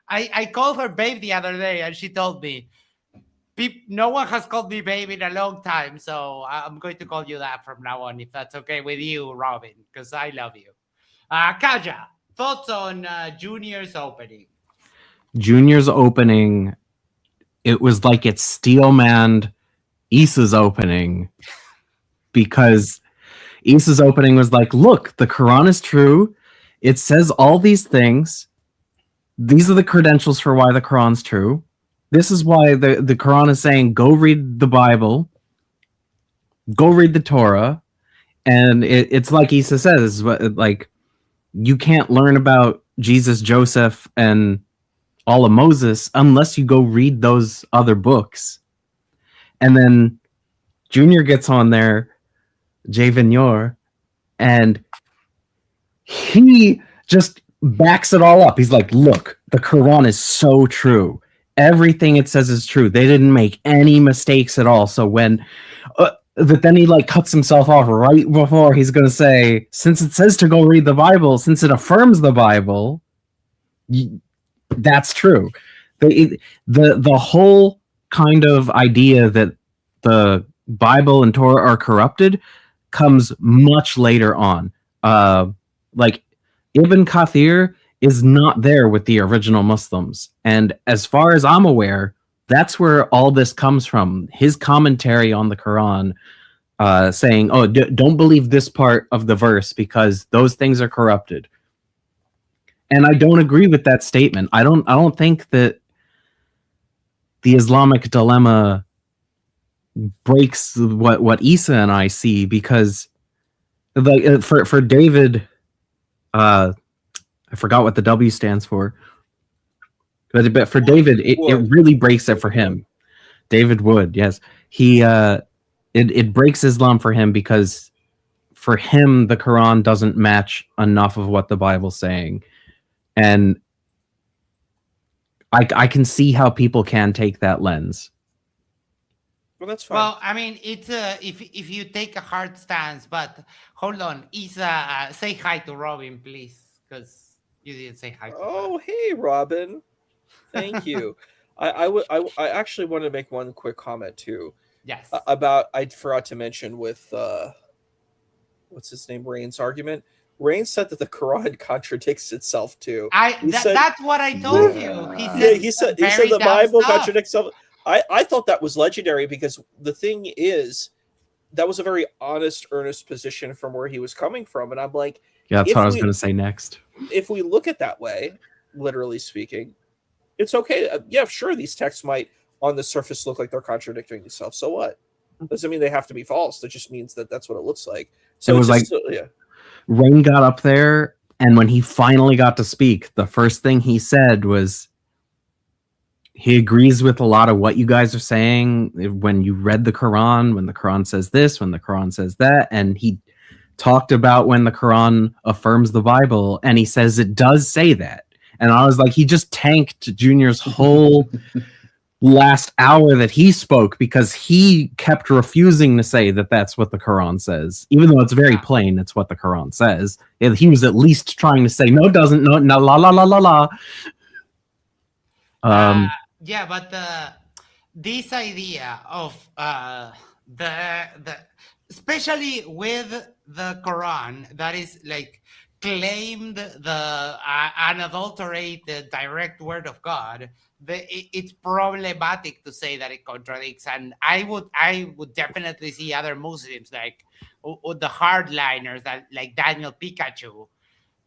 B: I called her babe the other day and she told me, no one has called me babe in a long time, so I'm going to call you that from now on, if that's okay with you, Robin, because I love you. Kaja, thoughts on Jvnior's opening?
D: Jvnior's opening, it was like it steel-manned Issa's opening, because Issa's opening was like, look, the Quran is true. It says all these things. These are the credentials for why the Quran's true. This is why the Quran is saying, go read the Bible, go read the Torah. And it's like Issa says, like, you can't learn about Jesus, Joseph, and all of Moses unless you go read those other books. And then Jvnior gets on there, Jvnior, and he just backs it all up. He's like, look, the Quran is so true. Everything it says is true. They didn't make any mistakes at all. So when but then he like cuts himself off right before he's going to say, since it says to go read the Bible, since it affirms the Bible, that's true. The whole kind of idea that the Bible and Torah are corrupted comes much later on. Like Ibn Kathir is not there with the original Muslims. And as far as I'm aware, that's where all this comes from. His commentary on the Quran, saying, "Oh, don't believe this part of the verse because those things are corrupted." And I don't agree with that statement. I don't think that the Islamic dilemma breaks what Issa and I see, because like for David, I forgot what the W stands for. But for David, it really breaks it for him. David Wood, yes. It breaks Islam for him because for him, the Quran doesn't match enough of what the Bible's saying. And I can see how people can take that lens.
C: Well, that's fine.
B: Well, I mean, it's if you take a hard stance, but hold on, Issa, say hi to Robin, please, because you didn't say hi to
C: Oh, hey, Robin. Thank you. I actually wanted to make one quick comment too.
B: Yes.
C: About, I forgot to mention with what's his name, Rain's argument. Rain said that the Quran contradicts itself too.
B: That's what I told you.
C: He said the Bible contradicts itself. I thought that was legendary, because the thing is, that was a very honest, earnest position from where he was coming from, and I'm like,
D: yeah, that's what I was going to say next.
C: If we look at that way, literally speaking, it's okay. Yeah, sure, these texts might on the surface look like they're contradicting themselves. So what? Doesn't mean they have to be false. That just means that that's what it looks like. So
D: it was like,
C: yeah.
D: Rain got up there, and when he finally got to speak, the first thing he said was he agrees with a lot of what you guys are saying when you read the Quran, when the Quran says this, when the Quran says that, and he talked about when the Quran affirms the Bible, and he says it does say that. And I was like, he just tanked Jvnior's whole last hour that he spoke, because he kept refusing to say that that's what the Quran says, even though it's very plain it's what the Quran says. He was at least trying to say, no, it doesn't, no, la la la la la.
B: Yeah, but this idea of the especially with the Quran that is like claimed the unadulterated direct word of God, it's problematic to say that it contradicts. And I would definitely see other Muslims like the hardliners that like Daniel Pikachu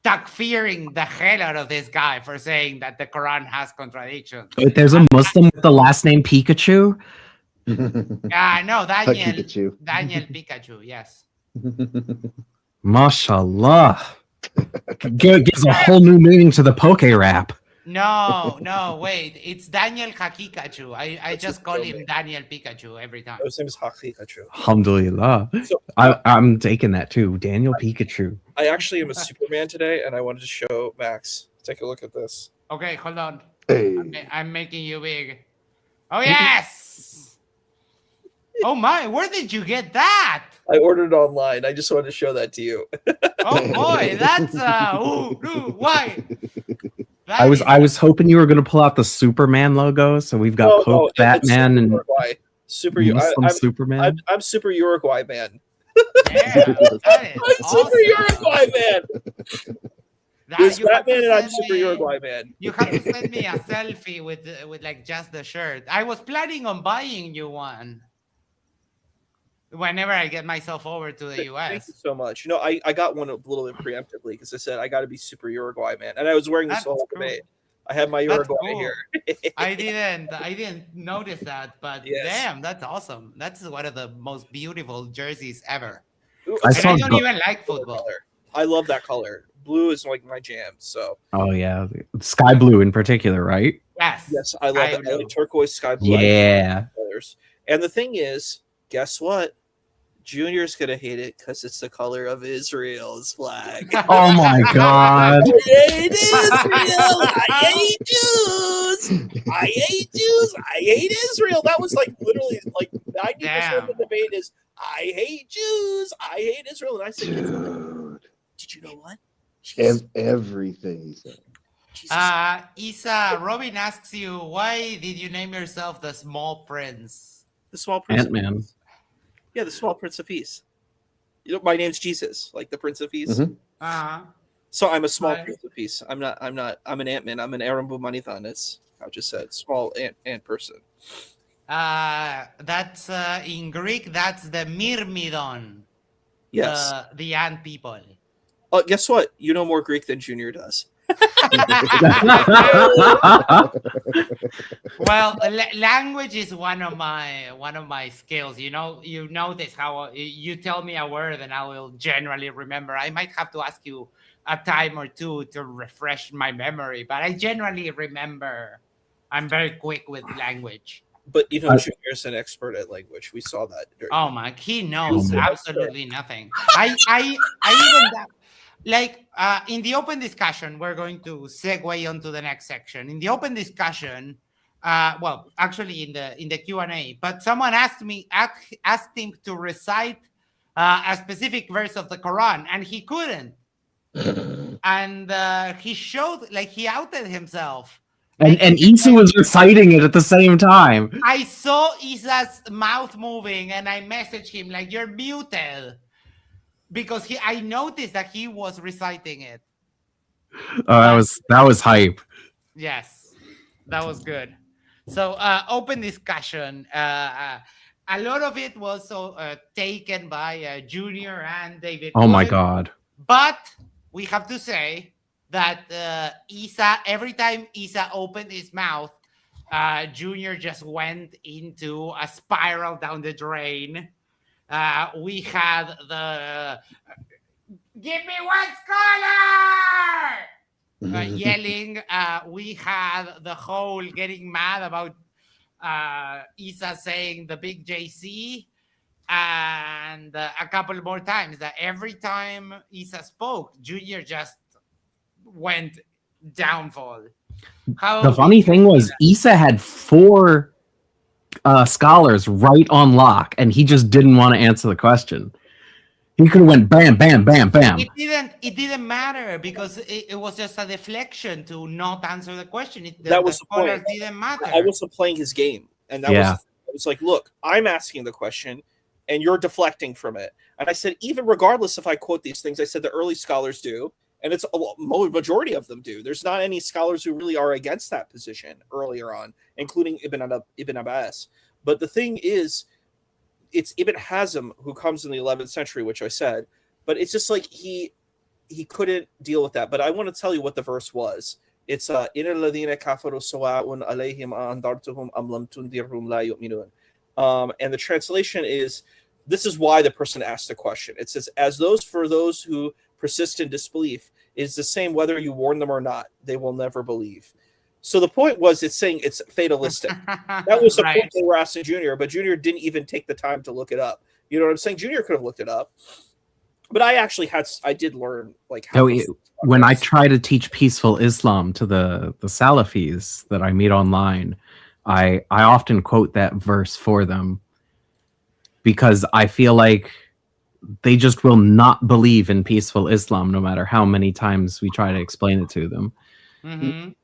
B: takfiring the hell out of this guy for saying that the Quran has contradictions.
D: Wait, there's a Muslim with the last name Pikachu?
B: Yeah, no, Daniel Pikachu, yes.
D: Mashallah. Gives a whole new meaning to the Poke rap.
B: No, wait. It's Daniel Hakikachu. I just call him Daniel Pikachu every time.
C: His name is Hakikachu.
D: Alhamdulillah.
C: So,
D: I'm taking that too. Daniel Pikachu.
C: I actually am a Superman today, and I wanted to show Max. Take a look at this.
B: Okay, hold on.
E: Hey.
B: I'm making you big. Oh, yes! Oh, my. Where did you get that?
C: I ordered it online. I just wanted to show that to you.
B: Oh, boy. That's... why?
D: I was hoping you were going to pull out the Superman logo, so we've got Pope, Batman, and Muslim Superman.
C: I'm Super Uruguay man.
B: Yeah, that is
C: I'm
B: awesome.
C: Super Uruguay man. There's
B: you have to
C: Batman and I'm
B: send
C: Super
B: me-
C: Uruguay Man.
B: You have to send me a selfie with like just the shirt. I was planning on buying you one whenever I get myself over to the
C: Thank
B: US.
C: you so much. You know, I got one a little bit preemptively because I said I got to be Super Uruguay Man, and I was wearing this
B: That's
C: whole
B: cool.
C: debate. I had my
B: That's
C: Uruguay
B: cool.
C: here.
B: I didn't notice that, but
C: Yes.
B: damn, that's awesome. That's one of the most beautiful jerseys ever.
C: Ooh,
D: I
B: And
D: saw
B: I don't
D: the-
B: even like football.
C: color. I love that color. Blue is like my jam. So
D: Oh yeah, sky blue in particular, right?
B: Yes.
C: I love
B: Sky
C: it. I
B: blue.
C: like turquoise, sky blue. I
D: Yeah.
C: love colors. And the thing is, guess what? Junior's gonna hate it because it's the color of Israel's flag.
D: Oh my god.
C: I hate Israel. I hate Jews. I hate Jews. I hate Israel. That was like literally like 90% of the debate is I hate Jews. I hate Israel. And I said,
E: Dude,
C: did you know what?
E: everything he said.
B: Issa, Robin asks you, why did you name yourself the Small Prince?
C: The small prince.
D: Ant-Man.
C: Yeah, the small Prince of Peace. You know, my name's Jesus, like the Prince of Peace.
E: Mhm.
B: Uh-huh.
C: So I'm a small
B: Right.
C: Prince of Peace. I'm an Ant-Man. I'm an Arambu Manithan. It's I just said small ant person.
B: That's in Greek, that's the Myrmidon.
C: Yes.
B: The ant people.
C: Guess what? You know more Greek than Junior does.
B: Well, language is one of my skills. You notice how you tell me a word and I will generally remember. I might have to ask you a time or two to refresh my memory, but I generally remember. I'm very quick with language.
C: But you know, Junior's an expert at language. We saw that.
B: Oh my, he knows
D: Yeah.
B: absolutely nothing. I even like in the open discussion, we're going to segue onto the next section. In the open discussion, well, actually in the Q&A, but someone asked him to recite a specific verse of the Quran, and he couldn't. And he showed, like, he outed himself.
D: And Issa was reciting it at the same time.
B: I saw Issa's mouth moving, and I messaged him like, "You're muted," because I noticed that he was reciting it.
D: Oh, that was hype.
B: Yes, that was good. So open discussion. A lot of it was taken by Jvnior and David.
D: Oh my
B: Cohen,
D: god.
B: But we have to say that Issa, every time Issa opened his mouth, Jvnior just went into a spiral down the drain. We had the "Give me one scholar!" Yelling. We had the whole getting mad about Issa saying the big JC. And a couple more times that every time Issa spoke, Jvnior just went downfall.
D: The funny thing was Issa had 4 scholars right on lock, and he just didn't want to answer the question. He could have went bam, bam, bam, bam.
B: It didn't matter because it was just a deflection to not answer the question.
C: That was the point.
B: scholars didn't matter.
C: I wasn't playing his game, and that
D: Yeah.
C: was it was like, look, I'm asking the question, and you're deflecting from it. And I said, even regardless if I quote these things, I said the early scholars do, and it's a majority of them do. There's not any scholars who really are against that position earlier on, including Ibn Abbas. But the thing is, it's Ibn Hazm who comes in the 11th century, which I said, but it's just like he couldn't deal with that. But I want to tell you what the verse was. It's إِنَّ الَّذِينَ كَفَرُوا سَوَاءٌ عَلَيْهِمْ أَأَنذَرْتَهُمْ أَمْ لَمْ تُنذِرْهُمْ لَا يُؤْمِنُونَ. And the translation is, this is why the person asked the question. It says, for those who persist in disbelief, it is the same whether you warn them or not. They will never believe. So the point was, it's saying it's fatalistic. That was the
B: Right.
C: point they were asking Jvnior, but Jvnior didn't even take the time to look it up. You know what I'm saying? Jvnior could have looked it up. But I did learn like how
D: When I try to teach peaceful Islam to the Salafis that I meet online, I often quote that verse for them because I feel like they just will not believe in peaceful Islam no matter how many times we try to explain it to them.
B: Mhm.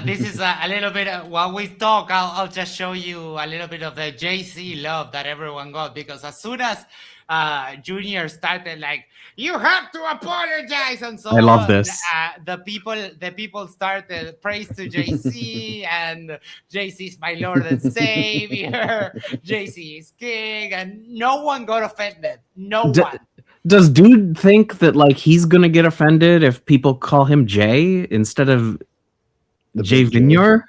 B: This is a little bit while we talk. I'll just show you a little bit of the JC love that everyone got, because as soon as Jvnior started, like, you have to apologize and so
D: I love
B: on,
D: this.
B: the people started praise to JC and JC's my Lord and Savior, JC is King, and no one got offended. No
D: D-
B: one.
D: Does dude think that like he's gonna get offended if people call him Jay instead of
E: The big J.
D: Jvnior?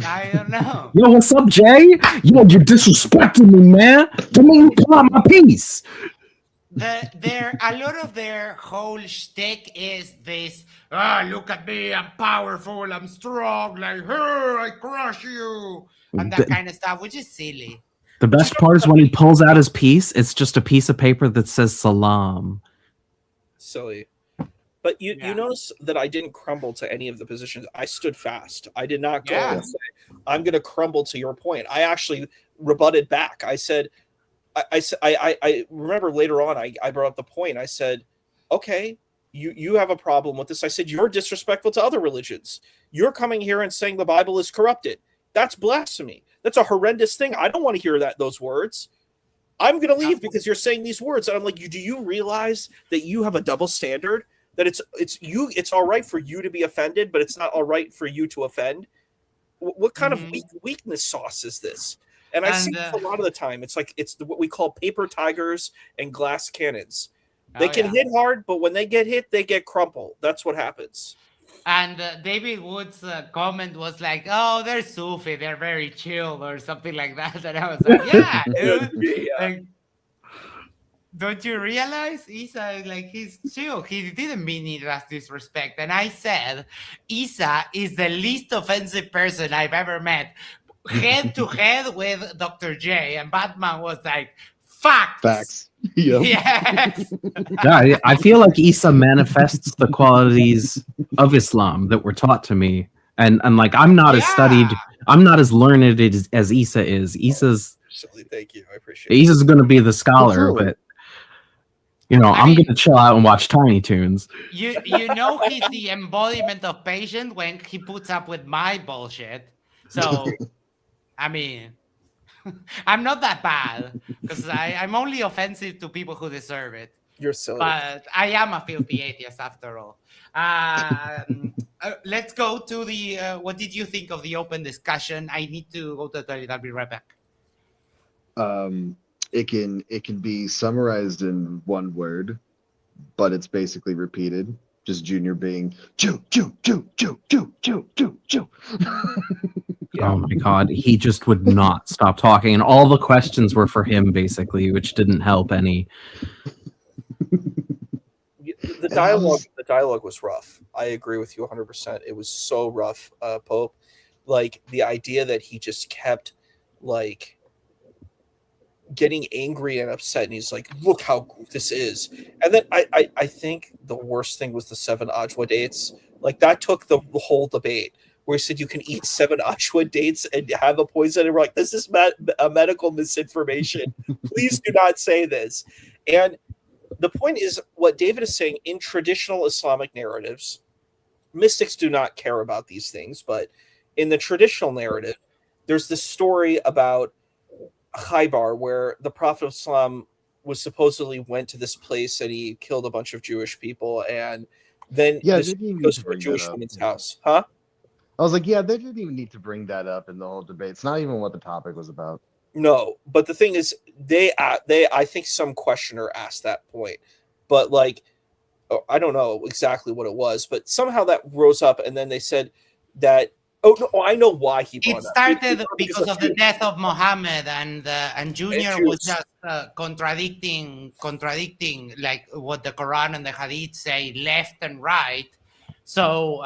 B: I don't know.
D: Yo, what's up, Jay? Yo, you're disrespecting me, man. Don't make me pull out my piece.
B: A lot of their whole shtick is this, ah, look at me, I'm powerful, I'm strong, like, her, I crush you, and that kind of stuff, which is silly.
D: The best part is when he pulls out his piece, it's just a piece of paper that says salam.
C: Silly. But you
B: Yeah.
C: notice that I didn't crumble to any of the positions. I stood fast. I did not go
B: Yeah.
C: and say, I'm going to crumble to your point. I actually rebutted back. I said, I remember later on, I brought up the point. I said, okay, you have a problem with this. I said, you're disrespectful to other religions. You're coming here and saying the Bible is corrupted. That's blasphemy. That's a horrendous thing. I don't want to hear those words. I'm going to leave because you're saying these words. And I'm like, do you realize that you have a double standard? That it's all right for you to be offended, but it's not all right for you to offend. What kind of weakness sauce is this? And I see this a lot of the time. It's like what we call paper tigers and glass cannons. They can hit hard, but when they get hit, they get crumpled. That's what happens.
B: And David Wood's comment was like, oh, they're Sufi, they're very chill, or something like that. And I was like, yeah, dude.
C: Yeah.
B: Like, don't you realize Issa, like, he's chill. He didn't mean it as disrespect. And I said, Issa is the least offensive person I've ever met, head to head with Dr. J. And Batman was like, facts.
E: Yep.
B: Yes.
D: Yeah, I feel like Issa manifests the qualities of Islam that were taught to me. And like, I'm not as studied, I'm not as learned as Issa is. Issa's
C: Thank you. I appreciate it.
D: Issa's going to be the scholar,
E: Absolutely.
D: but I'm going to chill out and watch Tiny Toons.
B: You know he's the embodiment of patience when he puts up with my bullshit. So, I mean, I'm not that bad because I'm only offensive to people who deserve it.
C: You're silly.
B: But I am a filthy atheist after all. Let's go to the, what did you think of the open discussion? I need to go to the toilet. I'll be right back.
E: It can be summarized in one word, but it's basically repeated. Just Jvnior being Jew.
D: Oh my god, he just would not stop talking, and all the questions were for him basically, which didn't help any.
C: The dialogue was rough. I agree with you 100%. It was so rough, Pope. Like the idea that he just kept like getting angry and upset, and he's like, look how this is. And then I think the worst thing was the 7 ajwa dates. Like that took the whole debate where he said you can eat 7 ajwa dates and have a poison, and we're like, this is a medical misinformation. Please do not say this. And the point is what David is saying, in traditional Islamic narratives, mystics do not care about these things, but in the traditional narrative, there's this story about Khaybar, where the Prophet of Islam was supposedly went to this place and he killed a bunch of Jewish people, and then
E: they didn't
C: goes
E: need
C: to a
E: bring
C: Jewish
E: that up.
C: woman's house. Huh?
E: I was like, yeah, they didn't even need to bring that up in the whole debate. It's not even what the topic was about.
C: No, but the thing is, I think some questioner asked that point, but like, I don't know exactly what it was, but somehow that rose up, and then they said that. Oh no! I know why he brought
B: It
C: it up.
B: started because of the death of Muhammad, and Jvnior was just contradicting like what the Quran and the Hadith say left and right. So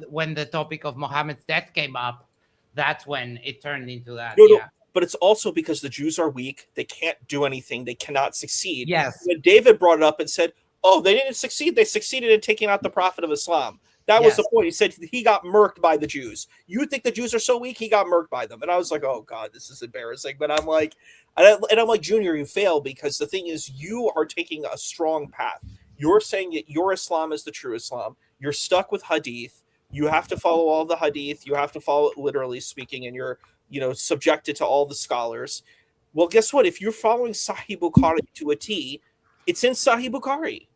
B: when the topic of Muhammad's death came up, that's when it turned into that.
C: No, but it's also because the Jews are weak. They can't do anything. They cannot succeed.
B: Yes.
C: When David brought it up and said, oh, they didn't succeed. They succeeded in taking out the Prophet of Islam. That was the point. He said he got murked by the Jews. You think the Jews are so weak? He got murked by them. And I was like, oh, God, this is embarrassing. But I'm like, Jvnior, you fail, because the thing is, you are taking a strong path. You're saying that your Islam is the true Islam. You're stuck with Hadith. You have to follow all the hadith. You have to follow it literally speaking, and you're, subjected to all the scholars. Well, guess what? If you're following Sahih Bukhari to a T, it's in Sahih Bukhari.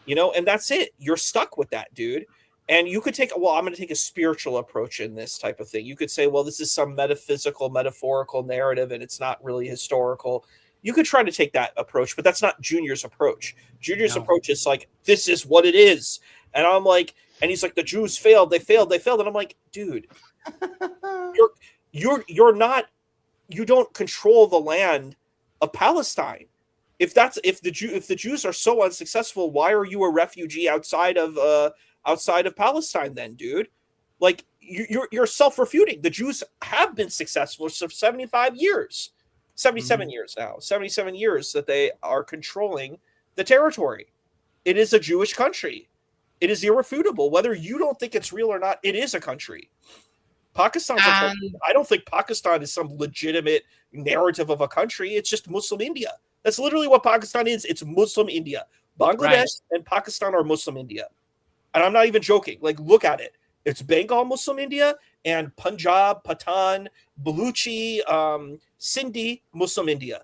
C: And that's it. You're stuck with that, dude. And you could take, I'm going to take a spiritual approach in this type of thing. You could say, well, this is some metaphysical, metaphorical narrative, and it's not really historical. You could try to take that approach, but that's not Jvnior's approach. Jvnior's approach is like, this is what it is. And I'm like, and he's like, the Jews failed, they failed. And I'm like, dude, you're not, you don't control the land of Palestine. If the Jews are so unsuccessful, why are you a refugee outside of Palestine then, dude? Like, you're self-refuting. The Jews have been successful for 75 years. 77 years now. 77 years that they are controlling the territory. It is a Jewish country. It is irrefutable. Whether you don't think it's real or not, it is a country. Pakistan's a country. I don't think Pakistan is some legitimate narrative of a country. It's just Muslim India. That's literally what Pakistan is. It's Muslim India. Bangladesh and Pakistan are Muslim India. And I'm not even joking. Like, look at it. It's Bengal Muslim India and Punjab, Pathan, Baluchi, Sindhi Muslim India.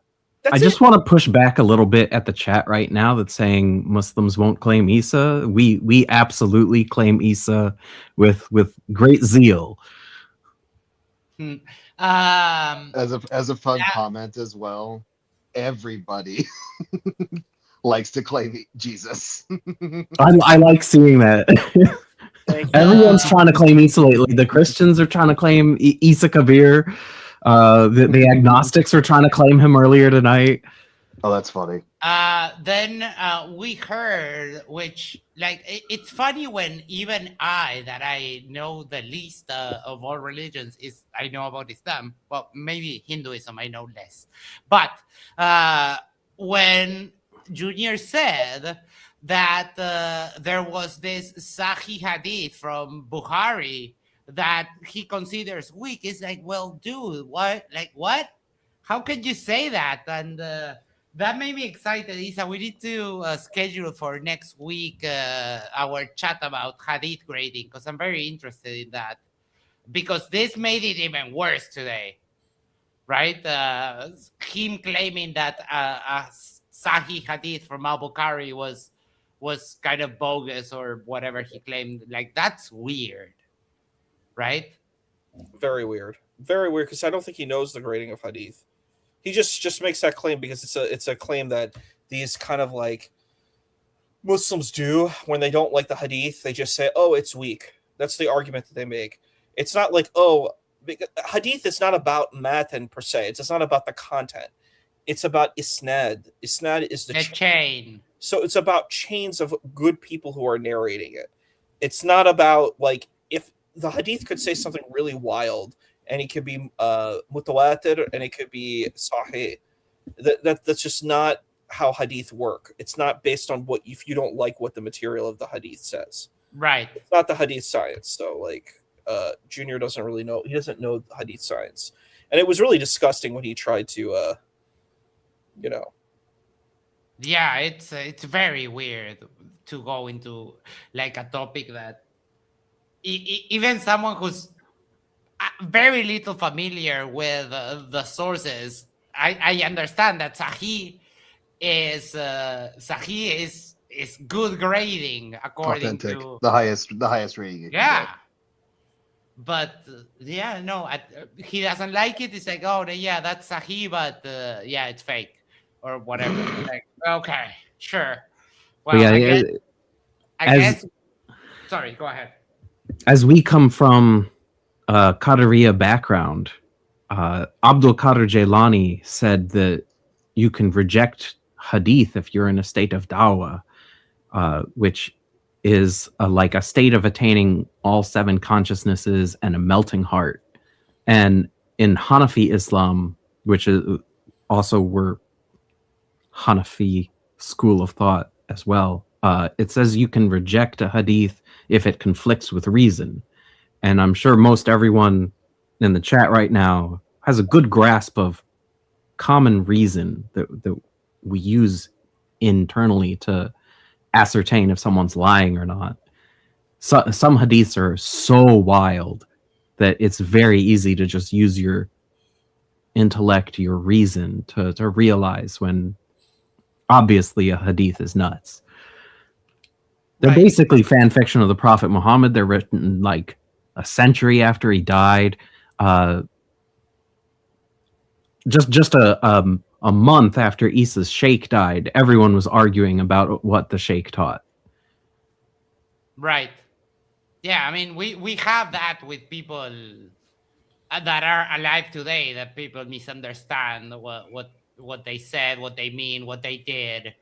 D: I just want to push back a little bit at the chat right now that's saying Muslims won't claim Issa. We absolutely claim Issa with great zeal.
E: As a fun comment as well, everybody likes to claim Jesus.
D: I like seeing that. Everyone's trying to claim Issa lately. The Christians are trying to claim Issa Kabir. The agnostics were trying to claim him earlier tonight.
E: Oh, that's funny.
B: Then we heard, which, like, it's funny when even that I know the least of all religions I know about Islam. Well, maybe Hinduism I know less. But when Jvnior said that there was this Sahih Hadith from Bukhari that he considers weak, it's like, well, dude, what? Like, what? How could you say that? And that made me excited, Issa. We need to schedule for next week our chat about Hadith grading, because I'm very interested in that. Because this made it even worse today, right? Him claiming that a Sahih Hadith from Al-Bukhari was kind of bogus or whatever he claimed. Like, that's weird, right?
C: Very weird, because I don't think he knows the grading of Hadith. He just makes that claim because it's a claim that these kind of like Muslims do when they don't like the Hadith. They just say, oh, it's weak. That's the argument that they make. It's not like, oh, Hadith is not about matan per se. It's not about the content. It's about isnad. Isnad is the
B: chain.
C: So it's about chains of good people who are narrating it. It's not about, like, if the Hadith could say something really wild, and it could be mutawatir, and it could be sahih. That's just not how Hadith work. It's not based on if you don't like what the material of the Hadith says.
B: Right.
C: It's not the Hadith science. So, like, Jvnior doesn't really know. He doesn't know Hadith science. And it was really disgusting when he tried to,
B: Yeah, it's very weird to go into, like, a topic that even someone who's very little familiar with the sources, I understand that Sahih is good grading according
E: Authentic.
B: to
E: the highest rating. You can get.
B: But he doesn't like it. It's like, oh, yeah, that's Sahih, but it's fake or whatever. Like, okay, sure. Well, I guess. Sorry, go ahead.
D: As we come from a Qadariya background, Abdul Qadir Jailani said that you can reject hadith if you're in a state of dawah, which is like a state of attaining all seven consciousnesses and a melting heart. And in Hanafi Islam, which is also we're Hanafi school of thought as well, it says you can reject a hadith if it conflicts with reason. And I'm sure most everyone in the chat right now has a good grasp of common reason that we use internally to ascertain if someone's lying or not. some hadiths are so wild that it's very easy to just use your intellect, your reason to realize when obviously a hadith is nuts. They're
B: Right.
D: basically fan fiction of the Prophet Muhammad. They're written like a century after he died. Just a month after Issa's sheikh died, everyone was arguing about what the sheikh taught.
B: Right. Yeah, I mean, we have that with people that are alive today, that people misunderstand what they said, what they mean, what they did.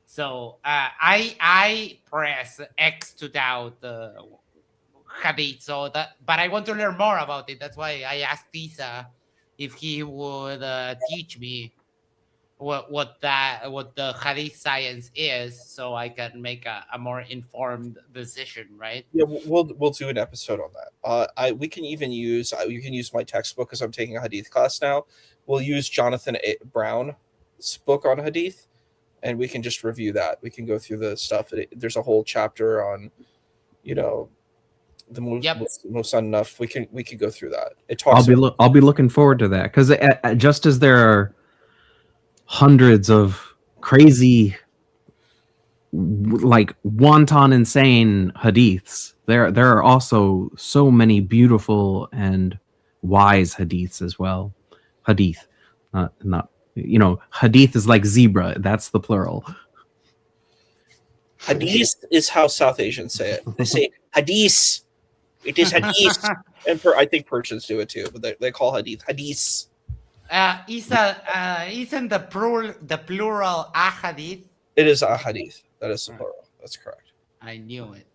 B: So I press X to doubt Hadith. So that, but I want to learn more about it. That's why I asked Issa if he would teach me what the Hadith science is, so I can make a more informed decision. Right?
C: Yeah, we'll do an episode on that. We can even use you can use my textbook because I'm taking a hadith class now. We'll use Jonathan Brown's book on hadith, and we can just review that. We can go through the stuff. There's a whole chapter on, the most enough. We can go through that. It talks.
D: I'll be looking forward to that because just as there are hundreds of crazy, like wanton insane hadiths, there are also so many beautiful and wise hadiths as well. Hadith, not hadith is like zebra. That's the plural.
C: Hadith is how South Asians say it. They say hadith. It is hadith, and I think Persians do it too. But they call hadith hadith.
B: Issa, isn't the plural ahadith?
C: It is ahadith. That is the plural. That's correct.
B: I knew it.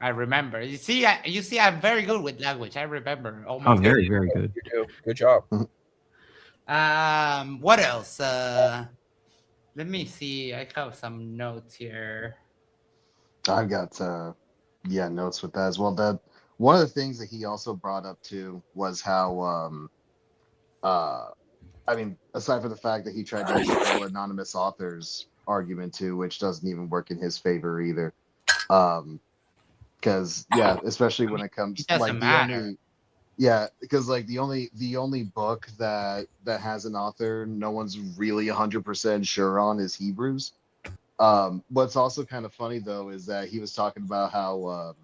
B: I remember. You see, I'm very good with language. I remember.
D: Oh, very, very good.
C: You do. Good job.
B: What else? Let me see. I have some notes here.
E: I've got notes with that as well. That one of the things that he also brought up too was how I mean, aside from the fact that he tried to explore anonymous authors argument too, which doesn't even work in his favor either. Because especially when it comes
B: it
E: like
B: matter.
E: because like the only book that has an author no one's really 100% sure on is Hebrews. What's also kind of funny though is that he was talking about how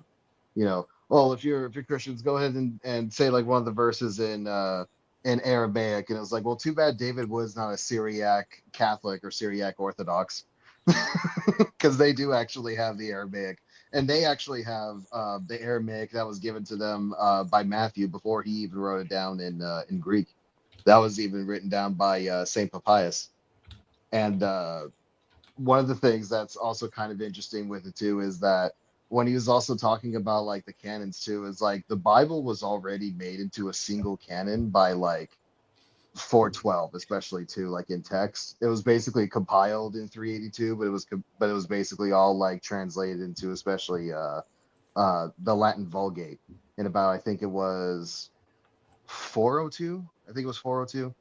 E: if you're Christians, go ahead and say like one of the verses in Aramaic, and it was like, well, too bad David was not a Syriac Catholic or Syriac Orthodox, because they do actually have the Aramaic, and they actually have the Aramaic that was given to them by Matthew before he even wrote it down in Greek. That was even written down by Saint Papias. And one of the things that's also kind of interesting with it too is that when he was also talking about like the canons too, is like the Bible was already made into a single canon by like 412, especially too, like in text. It was basically compiled in 382, but it was basically all like translated into especially the Latin Vulgate in about, I think it was 402. I think it was 402.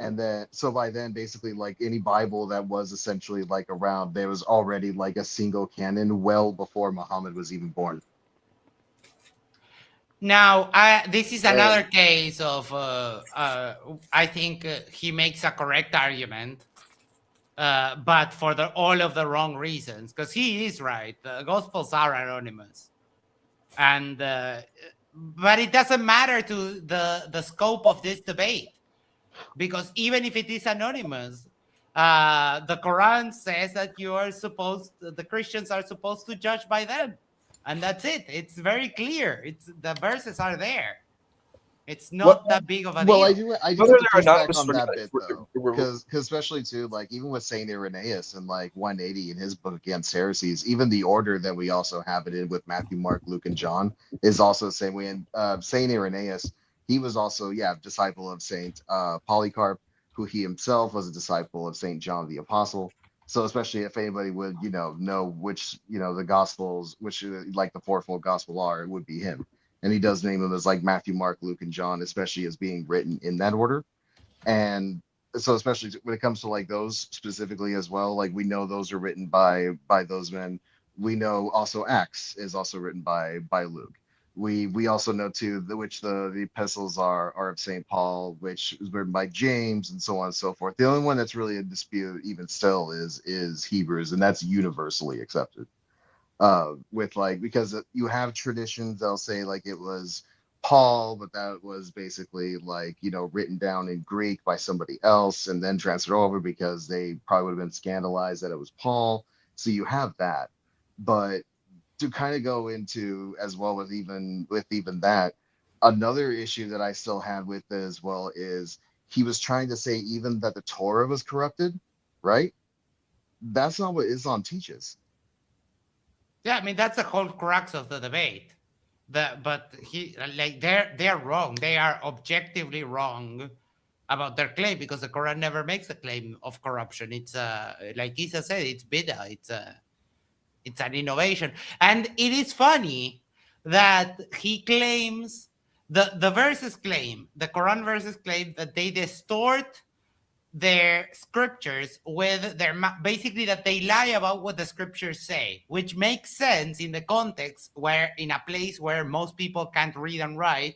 E: And then, so by then, basically, like any Bible that was essentially like around, there was already like a single canon well before Muhammad was even born.
B: Now, this is another case of, I think he makes a correct argument, but for all of the wrong reasons, because he is right. The Gospels are anonymous. And, but it doesn't matter to the scope of this debate. Because even if it is anonymous, the Quran says that the Christians are supposed to judge by them, and that's it. It's very clear. The verses are there. It's not that big of a deal.
E: I do have to push back on that bit though, because especially too, like even with Saint Irenaeus and like 180 in his book Against Heresies, even the order that we also have it in with Matthew, Mark, Luke, and John is also the same way. And Saint Irenaeus, he was also, disciple of Saint Polycarp, who he himself was a disciple of Saint John the Apostle. So especially if anybody would, know which, the Gospels, which like the fourfold Gospel are, it would be him. And he does name them as like Matthew, Mark, Luke, and John, especially as being written in that order. And so especially when it comes to like those specifically as well, like we know those are written by those men. We know also Acts is also written by Luke. We also know too which the epistles are of Saint Paul, which is written by James, and so on and so forth. The only one that's really in dispute even still is Hebrews, and that's universally accepted. With like, because you have traditions, they'll say like it was Paul, but that was basically like, you know, written down in Greek by somebody else and then transferred over because they probably would have been scandalized that it was Paul. So you have that. But to kind of go into as well with even that, another issue that I still have with it as well is he was trying to say even that the Torah was corrupted, right? That's not what Islam teaches.
B: Yeah, I mean that's the whole crux of the debate. But they're wrong. They are objectively wrong about their claim because the Quran never makes a claim of corruption. It's like Issa said, it's bid'ah. It's an innovation, and it is funny that he claims the verses claim the Quran verses claim that they distort their scriptures with their basically that they lie about what the scriptures say, which makes sense in the context where in a place where most people can't read and write,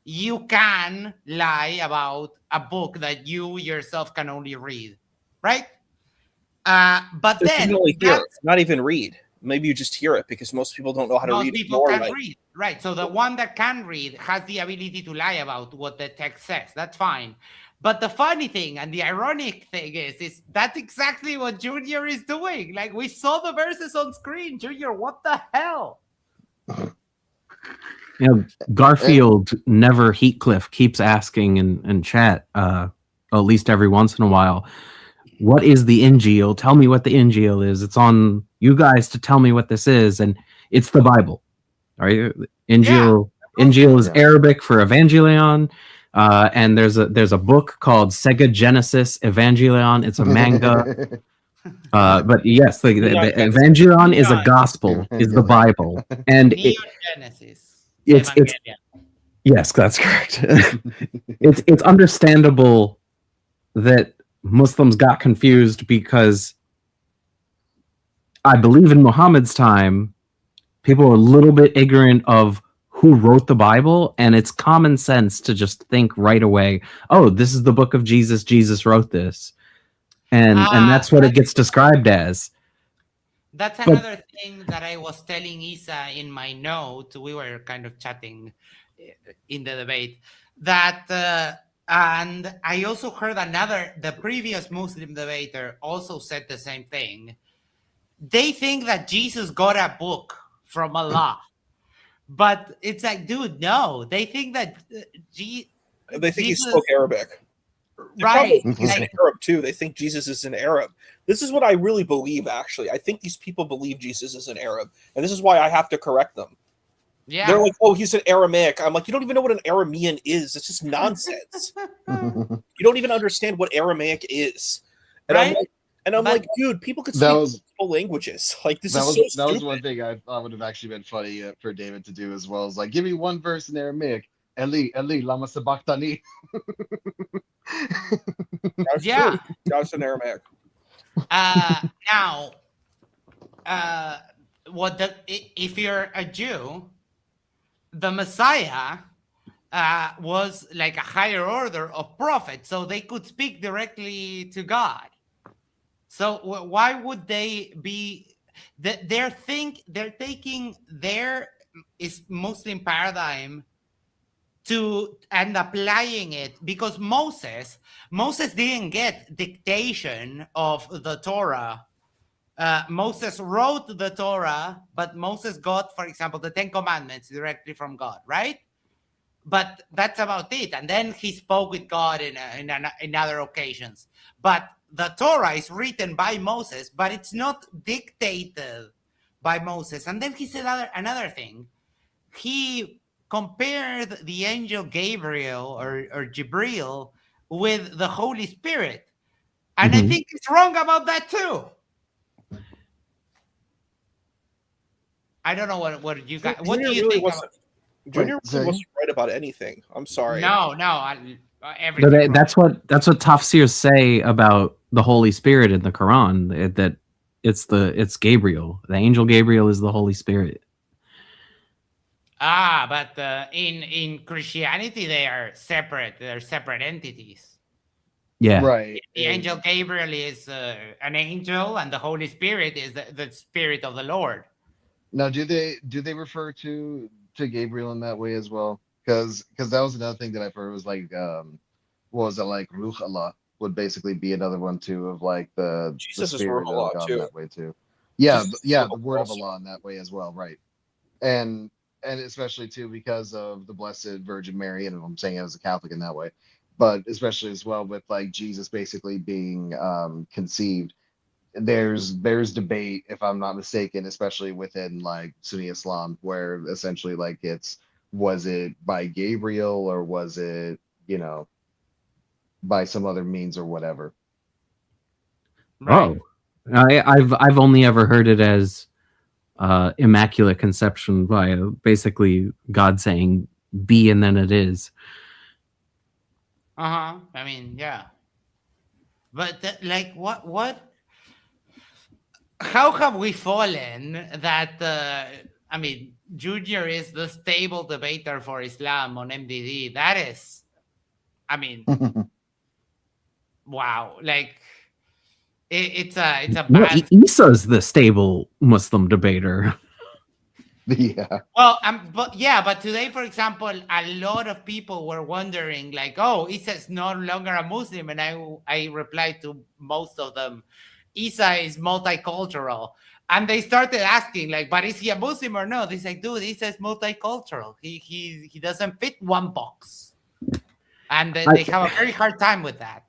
B: you can lie about a book that you yourself can only read, right? But
C: You
B: then
C: can only hear it, not even read. Maybe you just hear it because most people don't know how to
B: most
C: read.
B: people can't read, right? So the one that can read has the ability to lie about what the text says. That's fine. But the funny thing and the ironic thing is that's exactly what Jvnior is doing. Like we saw the verses on screen. Jvnior, what the hell?
D: You know, Garfield never Heathcliff keeps asking in chat, at least every once in a while, what is the Injil? Tell me what the Injil is. It's on you guys to tell me what this is, and it's the Bible. Right? Injil is Arabic for Evangelion. And there's a book called Sega Genesis Evangelion. It's a manga. But yes, the Evangelion is a gospel, is the Bible, and
B: Genesis.
D: It's yes, that's correct. It's understandable that Muslims got confused because I believe in Muhammad's time, people were a little bit ignorant of who wrote the Bible, and it's common sense to just think right away, oh, this is the book of Jesus. Jesus wrote this. And that's what it gets described as.
B: That's another thing that I was telling Issa in my note. We were kind of chatting in the debate that, and I also heard the previous Muslim debater also said the same thing. They think that Jesus got a book from Allah. But it's like, dude, no. They think that
C: they think he spoke Arabic.
B: Right.
C: He's an Arab too. They think Jesus is an Arab. This is what I really believe, actually. I think these people believe Jesus is an Arab. And this is why I have to correct them. Yeah. They're like, oh, he's an Aramaic. I'm like, you don't even know what an Aramean is. It's just nonsense. You don't even understand what Aramaic is. And right? I'm like, dude, people could speak multiple languages. Like this is so stupid.
E: That was one thing I thought would have actually been funny for David to do as well. Is like, give me one verse in Aramaic. Eli, lama sabachthani.
B: Yeah,
C: that's an Aramaic.
B: Now, if you're a Jew, the Messiah was like a higher order of prophet, so they could speak directly to God. So why would they be? They're taking their Muslim paradigm and applying it because Moses didn't get dictation of the Torah. Moses wrote the Torah, but Moses got, for example, the 10 Commandments directly from God, right? But that's about it. And then he spoke with God in other occasions. But the Torah is written by Moses, but it's not dictated by Moses. And then he said another thing. He compared the angel Gabriel or Jibril with the Holy Spirit. And I think he's wrong about that too. I don't know what you guys. What do you think?
C: Jvnior wasn't right about anything. I'm sorry.
B: No.
D: That's what Tafsirs say about the Holy Spirit in the Quran. That It's Gabriel. The angel Gabriel is the Holy Spirit.
B: But in Christianity they are separate. They're separate entities.
D: Yeah.
E: Right.
B: The angel Gabriel is an angel, and the Holy Spirit is the Spirit of the Lord.
E: Now, do they refer to Gabriel in that way as well? Because that was another thing that I've heard was like, what was it, like Ruch Allah would basically be another one too, of like the
C: Jesus is
E: spirit
C: Ruch Allah
E: of God
C: too.
E: in that way too. Yeah,
C: Jesus is
E: yeah,
C: Ruch
E: the word of
C: also.
E: Allah in that way as well, right? And especially too because of the Blessed Virgin Mary, and I'm saying it as a Catholic in that way, but especially as well with like Jesus basically being conceived. There's debate, if I'm not mistaken, especially within like Sunni Islam, where essentially like was it by Gabriel or was it, by some other means or whatever.
B: Right.
D: Oh, I've only ever heard it as immaculate conception by basically God saying be and then it is.
B: I mean, yeah. But like, what? How have we fallen that? I mean, Jvnior is the stable debater for Islam on MDD. That is, I mean, wow. Like, it's a
D: No,
B: bad.
D: Issa's the stable Muslim debater.
E: Yeah.
B: Well, but today, for example, a lot of people were wondering, like, oh, Issa's no longer a Muslim, and I replied to most of them, Issa is multicultural, and they started asking, like, but is he a Muslim or no? They say, dude, Issa is multicultural. He doesn't fit one box, and they have a very hard time with that.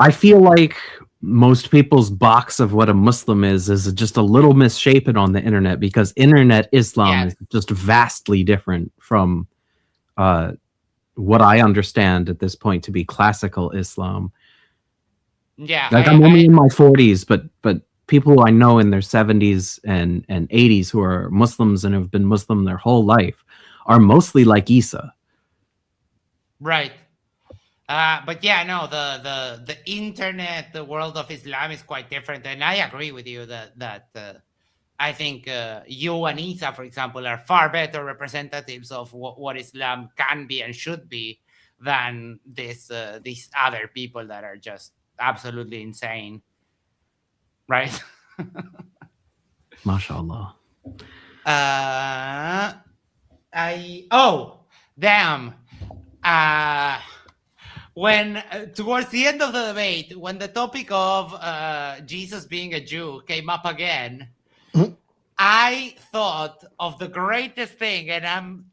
D: I feel like most people's box of what a Muslim is just a little misshapen on the internet, because internet Islam is just vastly different from what I understand at this point to be classical Islam.
B: Yeah,
D: like I'm only in my 40s, but people who I know in their 70s and 80s who are Muslims and have been Muslim their whole life are mostly like Issa.
B: Right. But yeah, no, the internet, the world of Islam is quite different, and I agree with you that I think you and Issa, for example, are far better representatives of what Islam can be and should be than these other people that are just absolutely insane, right?
D: MashaAllah.
B: Damn. When towards the end of the debate, when the topic of Jesus being a Jew came up again, I thought of the greatest thing, and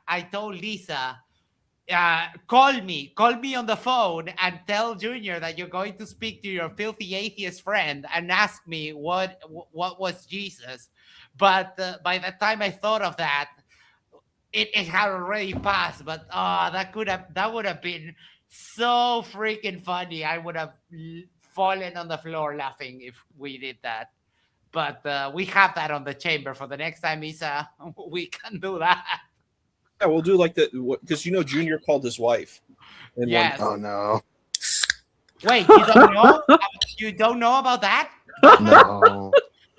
B: I told Lisa, call me on the phone and tell Jvnior that you're going to speak to your filthy atheist friend and ask me what was Jesus. But by the time I thought of that, it had already passed. But that would have been so freaking funny. I would have fallen on the floor laughing if we did that. But we have that on the chamber for the next time, Issa. We can do that.
C: Yeah, we'll do like that, because Jvnior called his wife.
B: Yes.
E: Oh no.
B: Wait, you don't know? You don't know about that?
E: No.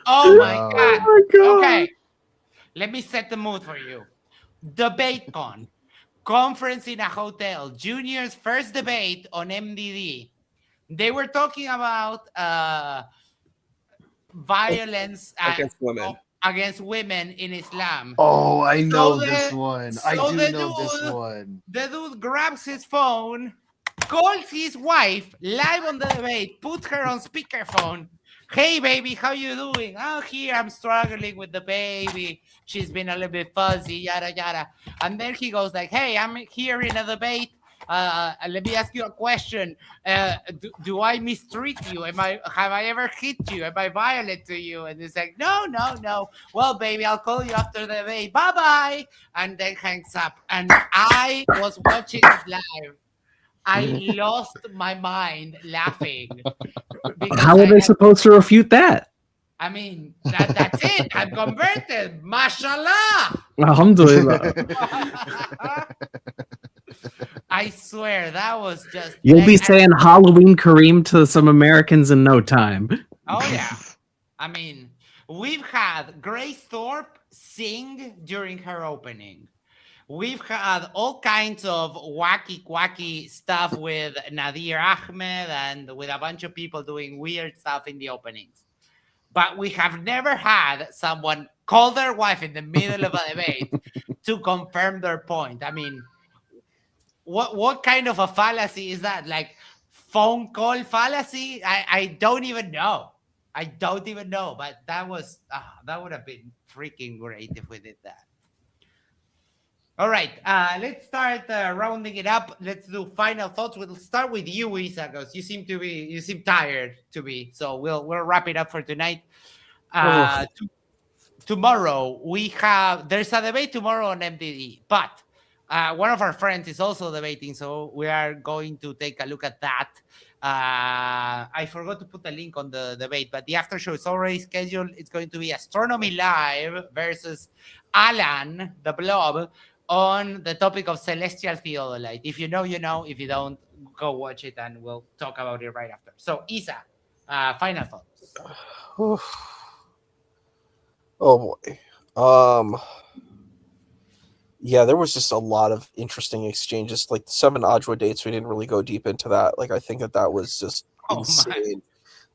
B: Oh my
E: No.
B: god.
D: Oh my God.
B: Okay. Let me set the mood for you. DebateCon. Conference in a hotel. Jvnior's first debate on MDD. They were talking about violence against women in Islam.
E: Oh, I know
B: So
E: this
B: the-
E: one.
B: so
E: I do
B: the
E: know this
B: dude-
E: one.
B: The dude grabs his phone, calls his wife live on the debate, puts her on speakerphone. Hey, baby, how you doing? Oh, here, I'm struggling with the baby. She's been a little bit fuzzy, yada, yada. And then he goes like, hey, I'm here in a debate. Let me ask you a question. Do I mistreat you? Have I ever hit you? Am I violent to you? And it's like, no. Well, baby, I'll call you after the debate. Bye-bye. And then hangs up. And I was watching it live. I lost my mind laughing.
D: How are they supposed to refute that?
B: I mean, that's it. I'm converted. Mashallah.
D: Alhamdulillah.
B: I swear that was just.
D: You'll be saying Halloween Kareem to some Americans in no time.
B: Oh yeah. I mean, we've had Grace Thorpe sing during her opening. We've had all kinds of wacky, quacky stuff with Nadir Ahmed and with a bunch of people doing weird stuff in the openings. But we have never had someone call their wife in the middle of a debate to confirm their point. I mean, what kind of a fallacy is that? Like phone call fallacy? I don't even know. I don't even know. But that would have been freaking great if we did that. All right, let's start rounding it up. Let's do final thoughts. We'll start with you, Issa, because you seem tired to be. So we'll wrap it up for tonight. Tomorrow there's a debate tomorrow on MTD, but one of our friends is also debating, so we are going to take a look at that. I forgot to put the link on the debate, but the after show is already scheduled. It's going to be Astronomy Live versus Alan, the Blob, on the topic of celestial theodolite. If you know, you know. If you don't, go watch it, and we'll talk about it right after. So, Issa, final thoughts.
C: Oh boy. Yeah, there was just a lot of interesting exchanges. Like the 7 Ajwa dates, we didn't really go deep into that. Like I think that was just insane.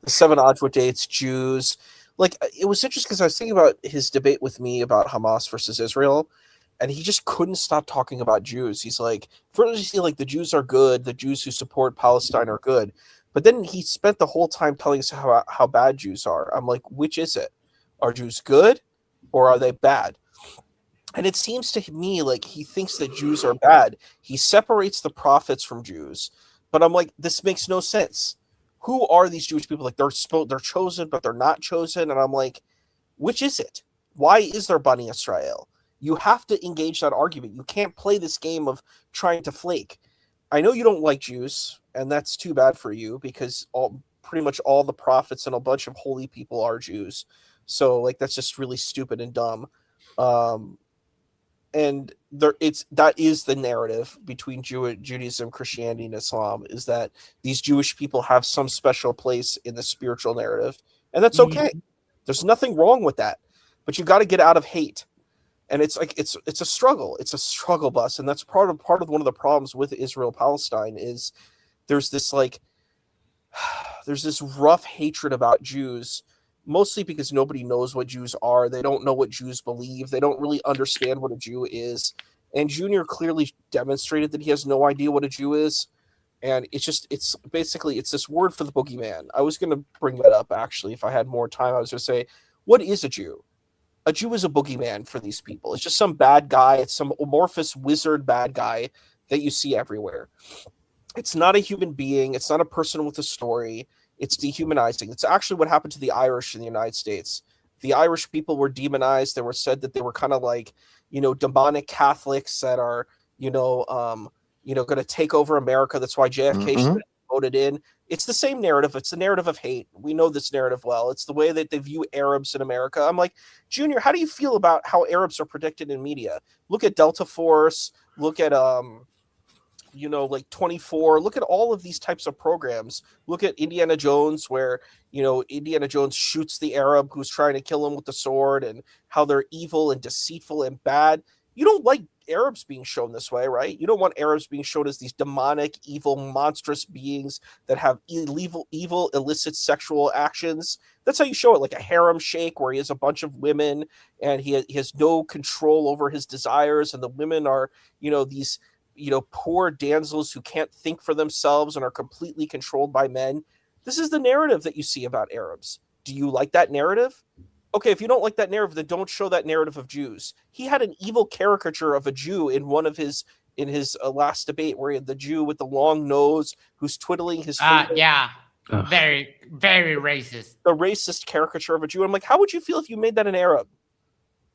C: The 7 Ajwa dates, Jews. Like it was interesting because I was thinking about his debate with me about Hamas versus Israel, and he just couldn't stop talking about Jews. He's like, first you see like the Jews are good, the Jews who support Palestine are good, but then he spent the whole time telling us how bad Jews are. I'm like, which is it? Are Jews good or are they bad? And it seems to me like he thinks that Jews are bad. He separates the prophets from Jews. But I'm like, this makes no sense. Who are these Jewish people? Like they're chosen, but they're not chosen. And I'm like, which is it? Why is there Bani Israel? You have to engage that argument. You can't play this game of trying to flake. I know you don't like Jews, and that's too bad for you because pretty much all the prophets and a bunch of holy people are Jews. So like that's just really stupid and dumb. And that is the narrative between Judaism, Christianity, and Islam, is that these Jewish people have some special place in the spiritual narrative, and that's okay. There's nothing wrong with that, but you got to get out of hate. And it's like it's a struggle. It's a struggle bus, and that's part of one of the problems with Israel Palestine is there's this rough hatred about Jews. Mostly because nobody knows what Jews are. They don't know what Jews believe. They don't really understand what a Jew is. And Jvnior clearly demonstrated that he has no idea what a Jew is. And it's basically this word for the boogeyman. I was going to bring that up, actually. If I had more time, I was going to say, what is a Jew? A Jew is a boogeyman for these people. It's just some bad guy. It's some amorphous wizard bad guy that you see everywhere. It's not a human being. It's not a person with a story. It's dehumanizing. It's actually what happened to the Irish in the United States. The Irish people were demonized. They were said that they were kind of like, demonic Catholics that are, going to take over America. That's why JFK should have voted in. It's the same narrative. It's the narrative of hate. We know this narrative well. It's the way that they view Arabs in America. I'm like, Jvnior, how do you feel about how Arabs are predicted in media? Look at Delta Force. Look at like 24, look at all of these types of programs. Look at Indiana Jones, where, Indiana Jones shoots the Arab who's trying to kill him with the sword, and how they're evil and deceitful and bad. You don't like Arabs being shown this way, right? You don't want Arabs being shown as these demonic, evil, monstrous beings that have evil, illicit sexual actions. That's how you show it, like a harem sheikh where he has a bunch of women and he has no control over his desires, and the women are, these poor damsels who can't think for themselves and are completely controlled by men. This is the narrative that you see about Arabs. Do you like that narrative? Okay, if you don't like that narrative, then don't show that narrative of Jews. He had an evil caricature of a Jew in his last debate, where he had the Jew with the long nose who's twiddling his finger.
B: Yeah. Very, very racist.
C: The racist caricature of a Jew. I'm like, how would you feel if you made that an Arab?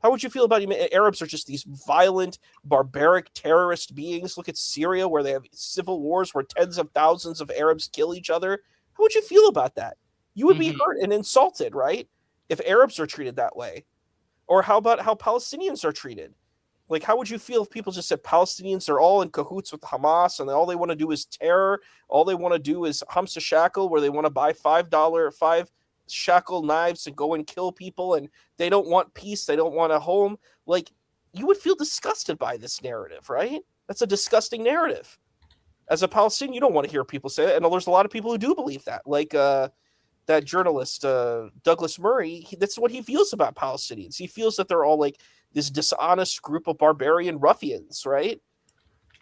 C: How would you feel about Arabs are just these violent, barbaric terrorist beings? Look at Syria, where they have civil wars where tens of thousands of Arabs kill each other. How would you feel about that? You would be hurt and insulted, right? If Arabs are treated that way. Or how about how Palestinians are treated? Like, how would you feel if people just said Palestinians are all in cahoots with Hamas and all they want to do is terror? All they want to do is Hamsa Shackle, where they want to buy $5 shackle knives and go and kill people, and they don't want peace, they don't want a home. Like, you would feel disgusted by this narrative, right? That's a disgusting narrative. As a Palestinian, you don't want to hear people say that, and there's a lot of people who do believe that. Like that journalist Douglas Murray, that's what he feels about Palestinians. He feels that they're all like this dishonest group of barbarian ruffians, right?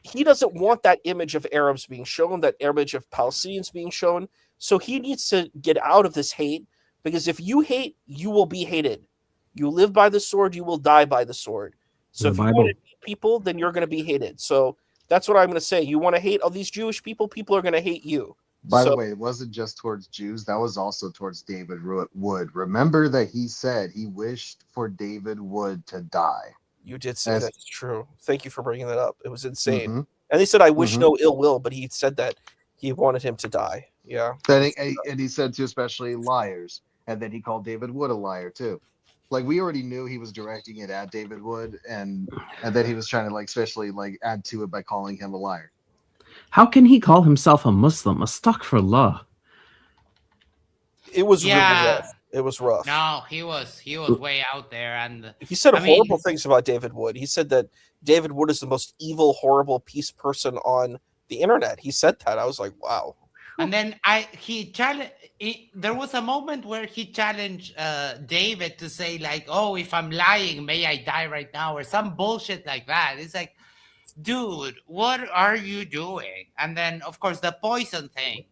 C: He doesn't want that image of Arabs being shown, that image of Palestinians being shown. So he needs to get out of this hate, because if you hate, you will be hated. You live by the sword, you will die by the sword. So if you want to hate people, then you're going to be hated. So that's what I'm going to say. You want to hate all these Jewish people, people are going to hate you.
E: By the way, it wasn't just towards Jews. That was also towards David Wood. Remember that he said he wished for David Wood to die.
C: You did say that's true. Thank you for bringing that up. It was insane.
E: Mm-hmm.
C: And they said, I wish no ill will, but he said that he wanted him to die. Yeah.
E: And he said to especially liars. And then he called David Wood a liar too. Like, we already knew he was directing it at David Wood, and then he was trying to like especially like add to it by calling him a liar.
D: How can he call himself a Muslim? Astaghfirullah.
C: It was really rough. It was rough.
B: No, he was way out there, and
C: he said horrible things about David Wood. He said that David Wood is the most evil, horrible peace person on the internet. He said that. I was like, wow.
B: And then there was a moment where he challenged David to say like, oh, if I'm lying, may I die right now, or some bullshit like that. It's like, dude, what are you doing? And then, of course, the poison thing.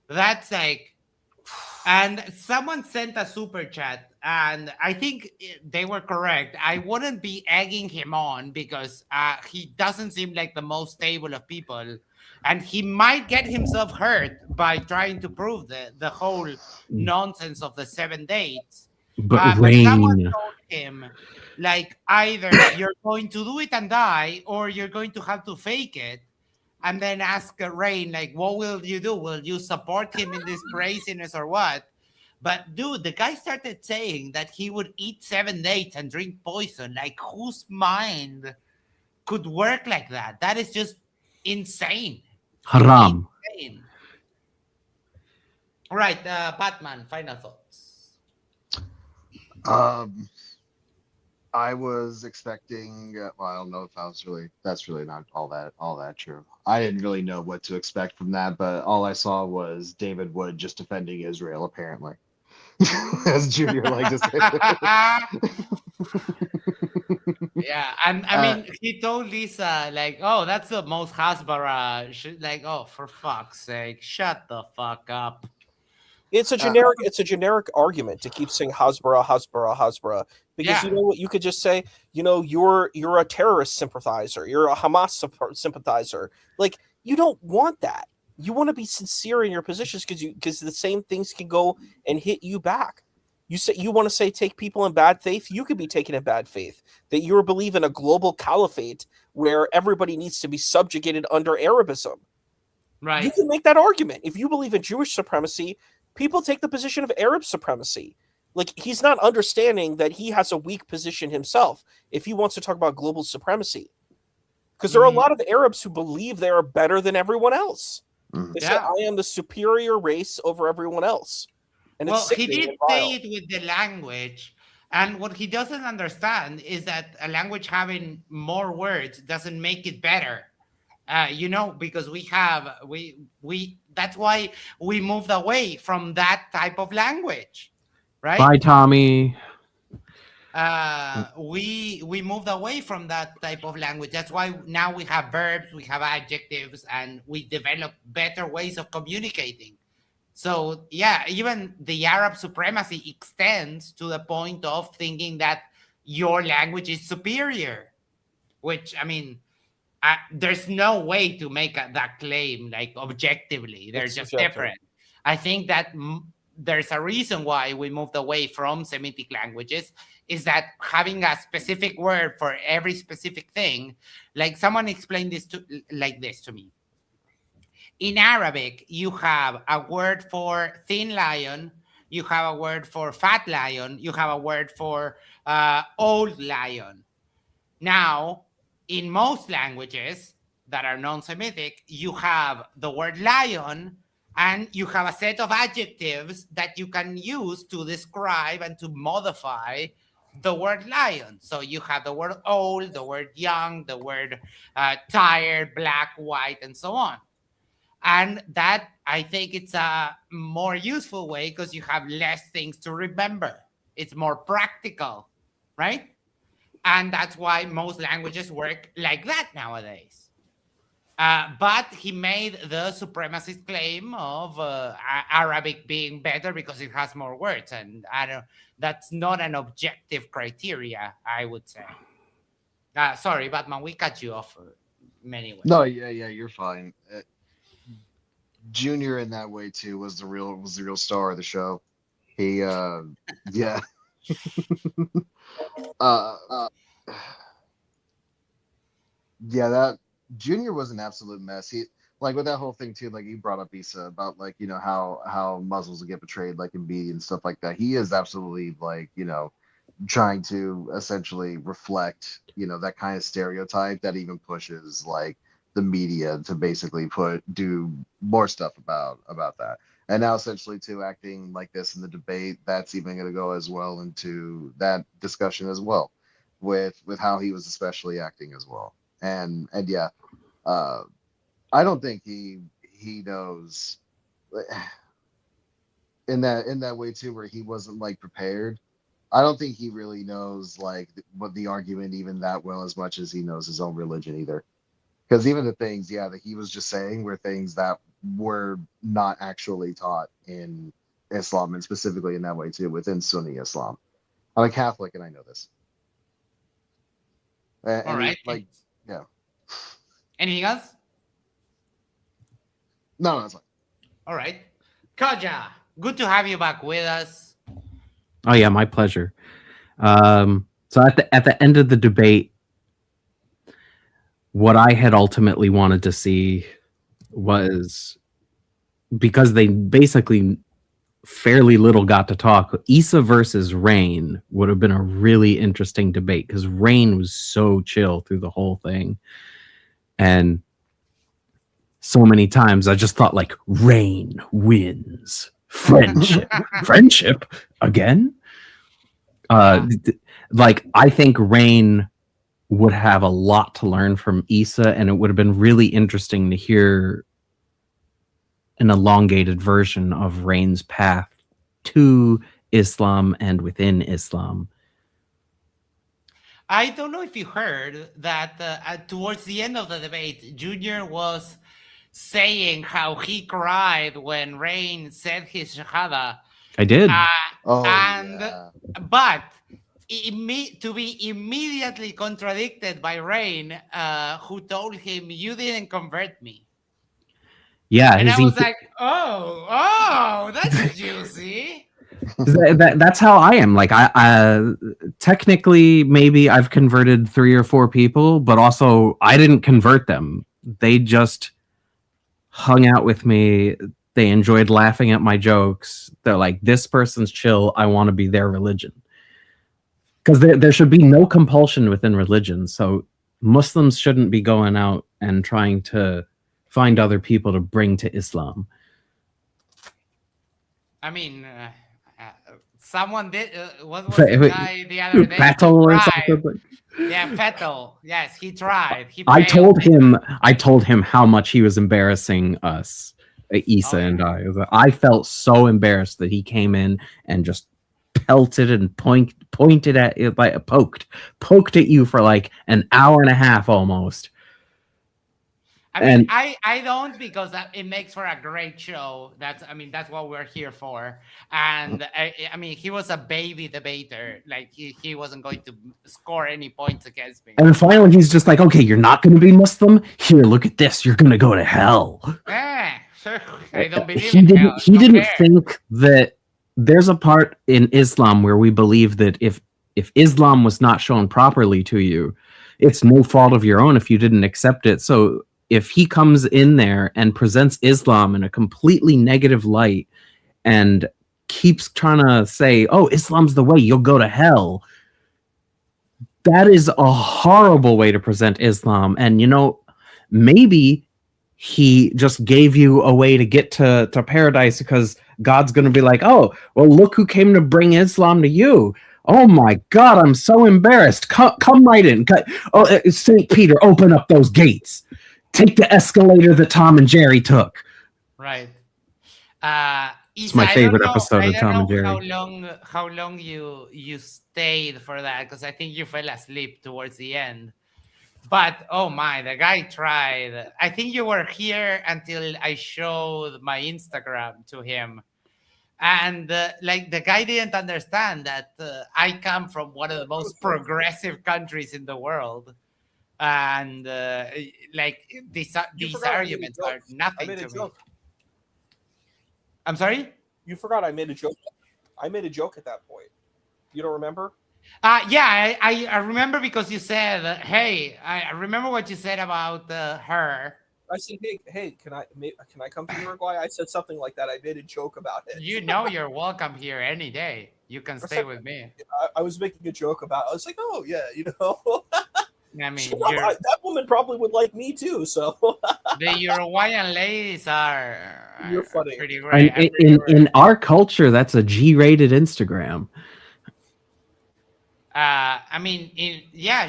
B: That's like, and someone sent a super chat, and I think they were correct. I wouldn't be egging him on because he doesn't seem like the most stable of people. And he might get himself hurt by trying to prove the whole nonsense of the 7 dates.
D: But
B: someone told him, like, either you're going to do it and die, or you're going to have to fake it. And then ask Rain, like, what will you do? Will you support him in this craziness or what? But, dude, the guy started saying that he would eat 7 dates and drink poison. Like, whose mind could work like that? That is just insane.
D: Haram.
B: Insane. All right, Batman, final thoughts.
E: I was expecting. Well, I don't know if that's really not all that true. I didn't really know what to expect from that, but all I saw was David Wood just defending Israel, apparently, as Jvnior liked to say.
B: Yeah, and I mean, he told Lisa, like, oh, that's the most Hasbara. Like, oh, for fuck's sake, shut the fuck up.
C: It's a generic argument to keep saying Hasbara, because you know what, you could just say, you know, you're a terrorist sympathizer, you're a Hamas sympathizer. Like, you don't want that. You want to be sincere in your positions, because the same things can go and hit you back. You want to say take people in bad faith, you could be taken in bad faith. That you believe in a global caliphate where everybody needs to be subjugated under Arabism.
B: Right.
C: You can make that argument. If you believe in Jewish supremacy, people take the position of Arab supremacy. Like, he's not understanding that he has a weak position himself if he wants to talk about global supremacy. Because there are a lot of Arabs who believe they are better than everyone else. They say, I am the superior race over everyone else. And
B: well, he did say it with the language. And what he doesn't understand is that a language having more words doesn't make it better. You know, because we that's why we moved away from that type of language, right?
D: Bye, Tommy.
B: We moved away from that type of language. That's why now we have verbs, we have adjectives, and we develop better ways of communicating. So yeah, even the Arab supremacy extends to the point of thinking that your language is superior, which, I mean, there's no way to make that claim, like, objectively. They're just different. I think that there's a reason why we moved away from Semitic languages, is that having a specific word for every specific thing, like someone explained this to me. In Arabic, you have a word for thin lion, you have a word for fat lion, you have a word for old lion. Now, in most languages that are non-Semitic, you have the word lion And you have a set of adjectives that you can use to describe and to modify the word lion. So you have the word old, the word young, the word tired, black, white, and so on. And that, I think it's a more useful way because you have less things to remember. It's more practical, right? And that's why most languages work like that nowadays. But he made the supremacist claim of Arabic being better because it has more words. And that's not an objective criteria, I would say. Sorry, Batman, we cut you off many ways.
E: No, yeah, you're fine. Jvnior in that way too was the real star of the show. He yeah. Yeah, that Jvnior was an absolute mess. He like with that whole thing too, like you brought up Issa about like, you know, how Muslims get betrayed like in media and stuff like that. He is absolutely like, you know, trying to essentially reflect, you know, that kind of stereotype that even pushes like the media to basically do more stuff about that. And now essentially too acting like this in the debate, that's even going to go as well into that discussion as well with how he was especially acting as well. And yeah, I don't think he knows in that way too, where he wasn't like prepared. I don't think he really knows like what the argument even that well as much as he knows his own religion either. Because even the things, that he was just saying were things that were not actually taught in Islam, and specifically in that way too, within Sunni Islam. I'm a Catholic and I know this.
B: All right.
E: Like, yeah.
B: Anything else?
E: No, that's fine.
B: All right. Kaja, good to have you back with us.
D: Oh yeah, my pleasure. So at the end of the debate, what I had ultimately wanted to see was, because they basically fairly little got to talk, Issa versus Rain would have been a really interesting debate because Rain was so chill through the whole thing. And so many times I just thought like, Rain wins. Friendship. Friendship again? Like, I think Rain would have a lot to learn from Issa, and it would have been really interesting to hear an elongated version of Rain's path to Islam and within Islam.
B: I don't know if you heard that towards the end of the debate, Jvnior was saying how he cried when Rain said his shahada.
D: I did.
B: But to be immediately contradicted by Rain, who told him, "You didn't convert me."
D: Yeah,
B: and I was like, "Oh, that's juicy."
D: That's how I am. Like, I technically maybe I've converted 3 or 4 people, but also I didn't convert them. They just hung out with me. They enjoyed laughing at my jokes. They're like, this person's chill. I want to be their religion. Because there should be no compulsion within religion. So Muslims shouldn't be going out and trying to find other people to bring to Islam.
B: I mean, someone did. What was the guy the other day?
D: Battle or something.
B: Yeah, Fettel. Yes, he tried.
D: I told him how much he was embarrassing us, Issa and I. I felt so embarrassed that he came in and just pelted and pointed at it, like poked at you for like an hour and a half almost.
B: I don't, because it makes for a great show. That's what we're here for. And I mean, he was a baby debater. Like he wasn't going to score any points against me.
D: And finally, he's just like, okay, you're not going to be Muslim. Here, look at this. You're going to go to hell.
B: I don't believe in hell.
D: He didn't think that there's a part in Islam where we believe that if Islam was not shown properly to you, it's no fault of your own if you didn't accept it. So if he comes in there and presents Islam in a completely negative light and keeps trying to say, oh, Islam's the way, you'll go to hell, that is a horrible way to present Islam. And, maybe he just gave you a way to get to paradise because God's going to be like, oh, well, look who came to bring Islam to you. Oh my God, I'm so embarrassed. Come right in. Oh, St. Peter, open up those gates. Take the escalator that Tom and Jerry took.
B: Right.
D: It's my favorite episode of Tom and Jerry.
B: How long you stayed for that, because I think you fell asleep towards the end. But oh my, the guy tried. I think you were here until I showed my Instagram to him. And like the guy didn't understand that I come from one of the most progressive countries in the world. And like these arguments are nothing to me. I'm sorry?
C: You forgot I made a joke. I made a joke at that point. You don't remember?
B: Yeah, I remember because you said, hey, I remember what you said about her.
C: I said, hey, can I come to Uruguay? I said something like that. I made a joke about it.
B: You know you're welcome here any day. You can stay with me.
C: I was making a joke about it. I was like, oh, yeah, you know.
B: I mean,
C: that woman probably would like me too. So
B: the Uruguayan ladies are
C: you're funny.
B: Pretty great.
D: In our culture, that's a G-rated Instagram.
B: I mean,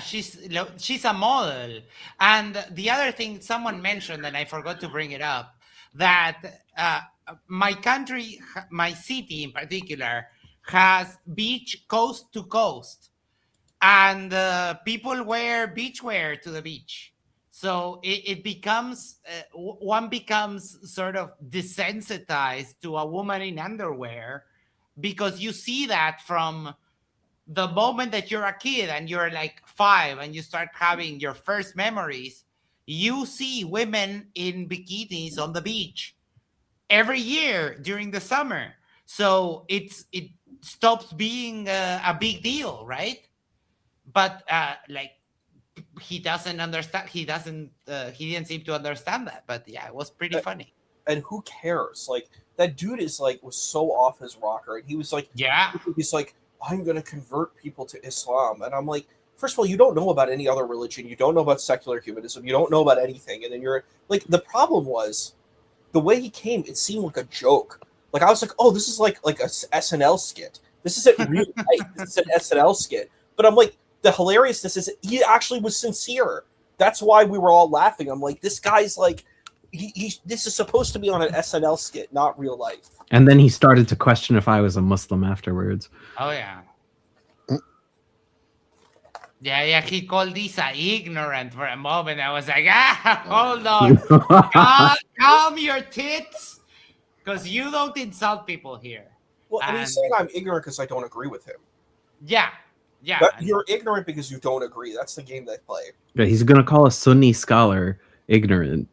B: she's a model. And the other thing someone mentioned, and I forgot to bring it up, that my country, my city in particular, has beach coast to coast. And people wear beachwear to the beach. So it becomes, one becomes sort of desensitized to a woman in underwear, because you see that from the moment that you're a kid and you're like 5 and you start having your first memories. You see women in bikinis on the beach every year during the summer. So it stops being a big deal, right? But like he doesn't understand. He didn't seem to understand that. But yeah, it was pretty funny.
C: And who cares? Like that dude was so off his rocker, and he was like, he's like, I'm gonna convert people to Islam, and I'm like, first of all, you don't know about any other religion, you don't know about secular humanism, you don't know about anything, and then you're like, the problem was the way he came. It seemed like a joke. Like I was like, oh, this is like a SNL skit. This isn't real life. This is an SNL skit. But I'm like, the hilariousness is he actually was sincere. That's why we were all laughing. I'm like, this guy's like, this is supposed to be on an SNL skit, not real life.
D: And then he started to question if I was a Muslim afterwards.
B: Oh yeah. Yeah, he called Issa ignorant for a moment. I was like, hold on. Calm your tits, because you don't insult people here.
C: Well, and he's saying I'm ignorant because I don't agree with him.
B: Yeah.
C: But you're ignorant because you don't agree. That's the game they play.
D: Yeah, he's going to call a Sunni scholar ignorant.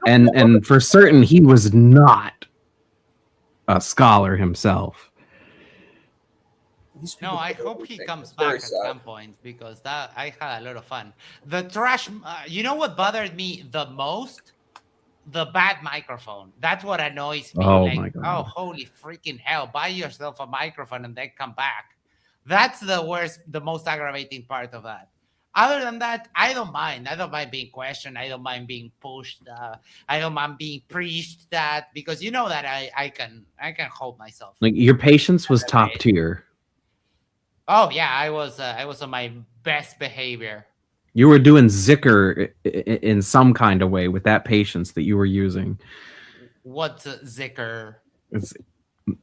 D: and for certain, he was not a scholar himself.
B: No, I hope he comes back at some point, because I had a lot of fun. The trash, you know what bothered me the most? The bad microphone. That's what annoys me.
D: Oh,
B: like,
D: my God.
B: Oh, holy freaking hell. Buy yourself a microphone and then come back. That's the worst, the most aggravating part of that. Other than that, I don't mind. I don't mind being questioned. I don't mind being pushed. I don't mind being preached at, because you know that I can hold myself.
D: Like, your patience was top tier.
B: Oh yeah, I was on my best behavior.
D: You were doing zikr in some kind of way with that patience that you were using.
B: What's zikr?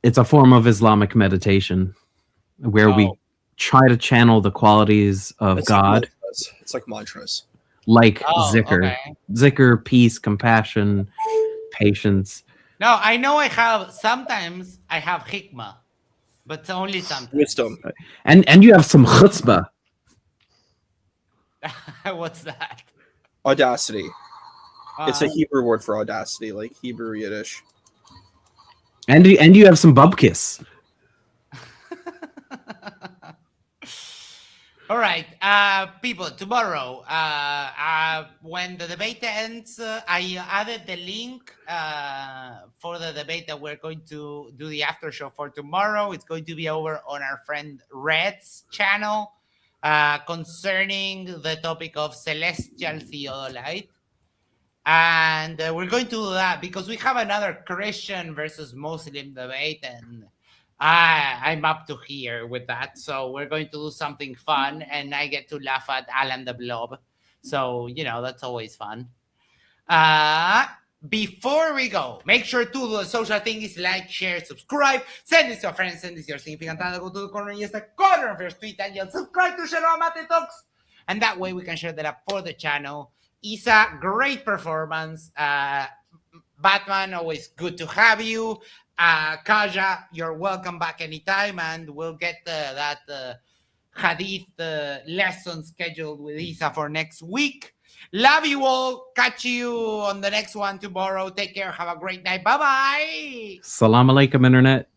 D: It's a form of Islamic meditation where we try to channel the qualities of God.
C: It's like mantras.
D: Like zikr. Okay. Zikr, peace, compassion, patience.
B: No, I know sometimes I have hikmah, but only sometimes.
C: Wisdom.
D: And you have some chutzpah.
B: What's that?
C: Audacity. It's a Hebrew word for audacity, like Hebrew Yiddish.
D: And you have some bubkis.
B: All right, people, tomorrow, when the debate ends, I added the link for the debate that we're going to do the after show for tomorrow. It's going to be over on our friend Red's channel concerning the topic of celestial theodolite. And we're going to do that because we have another Christian versus Muslim debate, and I'm up to here with that. So we're going to do something fun, and I get to laugh at Alan the Blob. So, that's always fun. Before we go, make sure to do the social things like, share, subscribe, send this to a friend, send this to your significant other, go to the corner, yes, the corner of your tweet, and you'll subscribe to Yerba Mate Talks. And that way we can share that up for the channel. Issa, great performance. Batman, always good to have you. Kaja, you're welcome back anytime, and we'll get that hadith lesson scheduled with Issa for next week. Love you all. Catch you on the next one tomorrow. Take care. Have a great night. Bye-bye.
D: Salam alaikum, internet.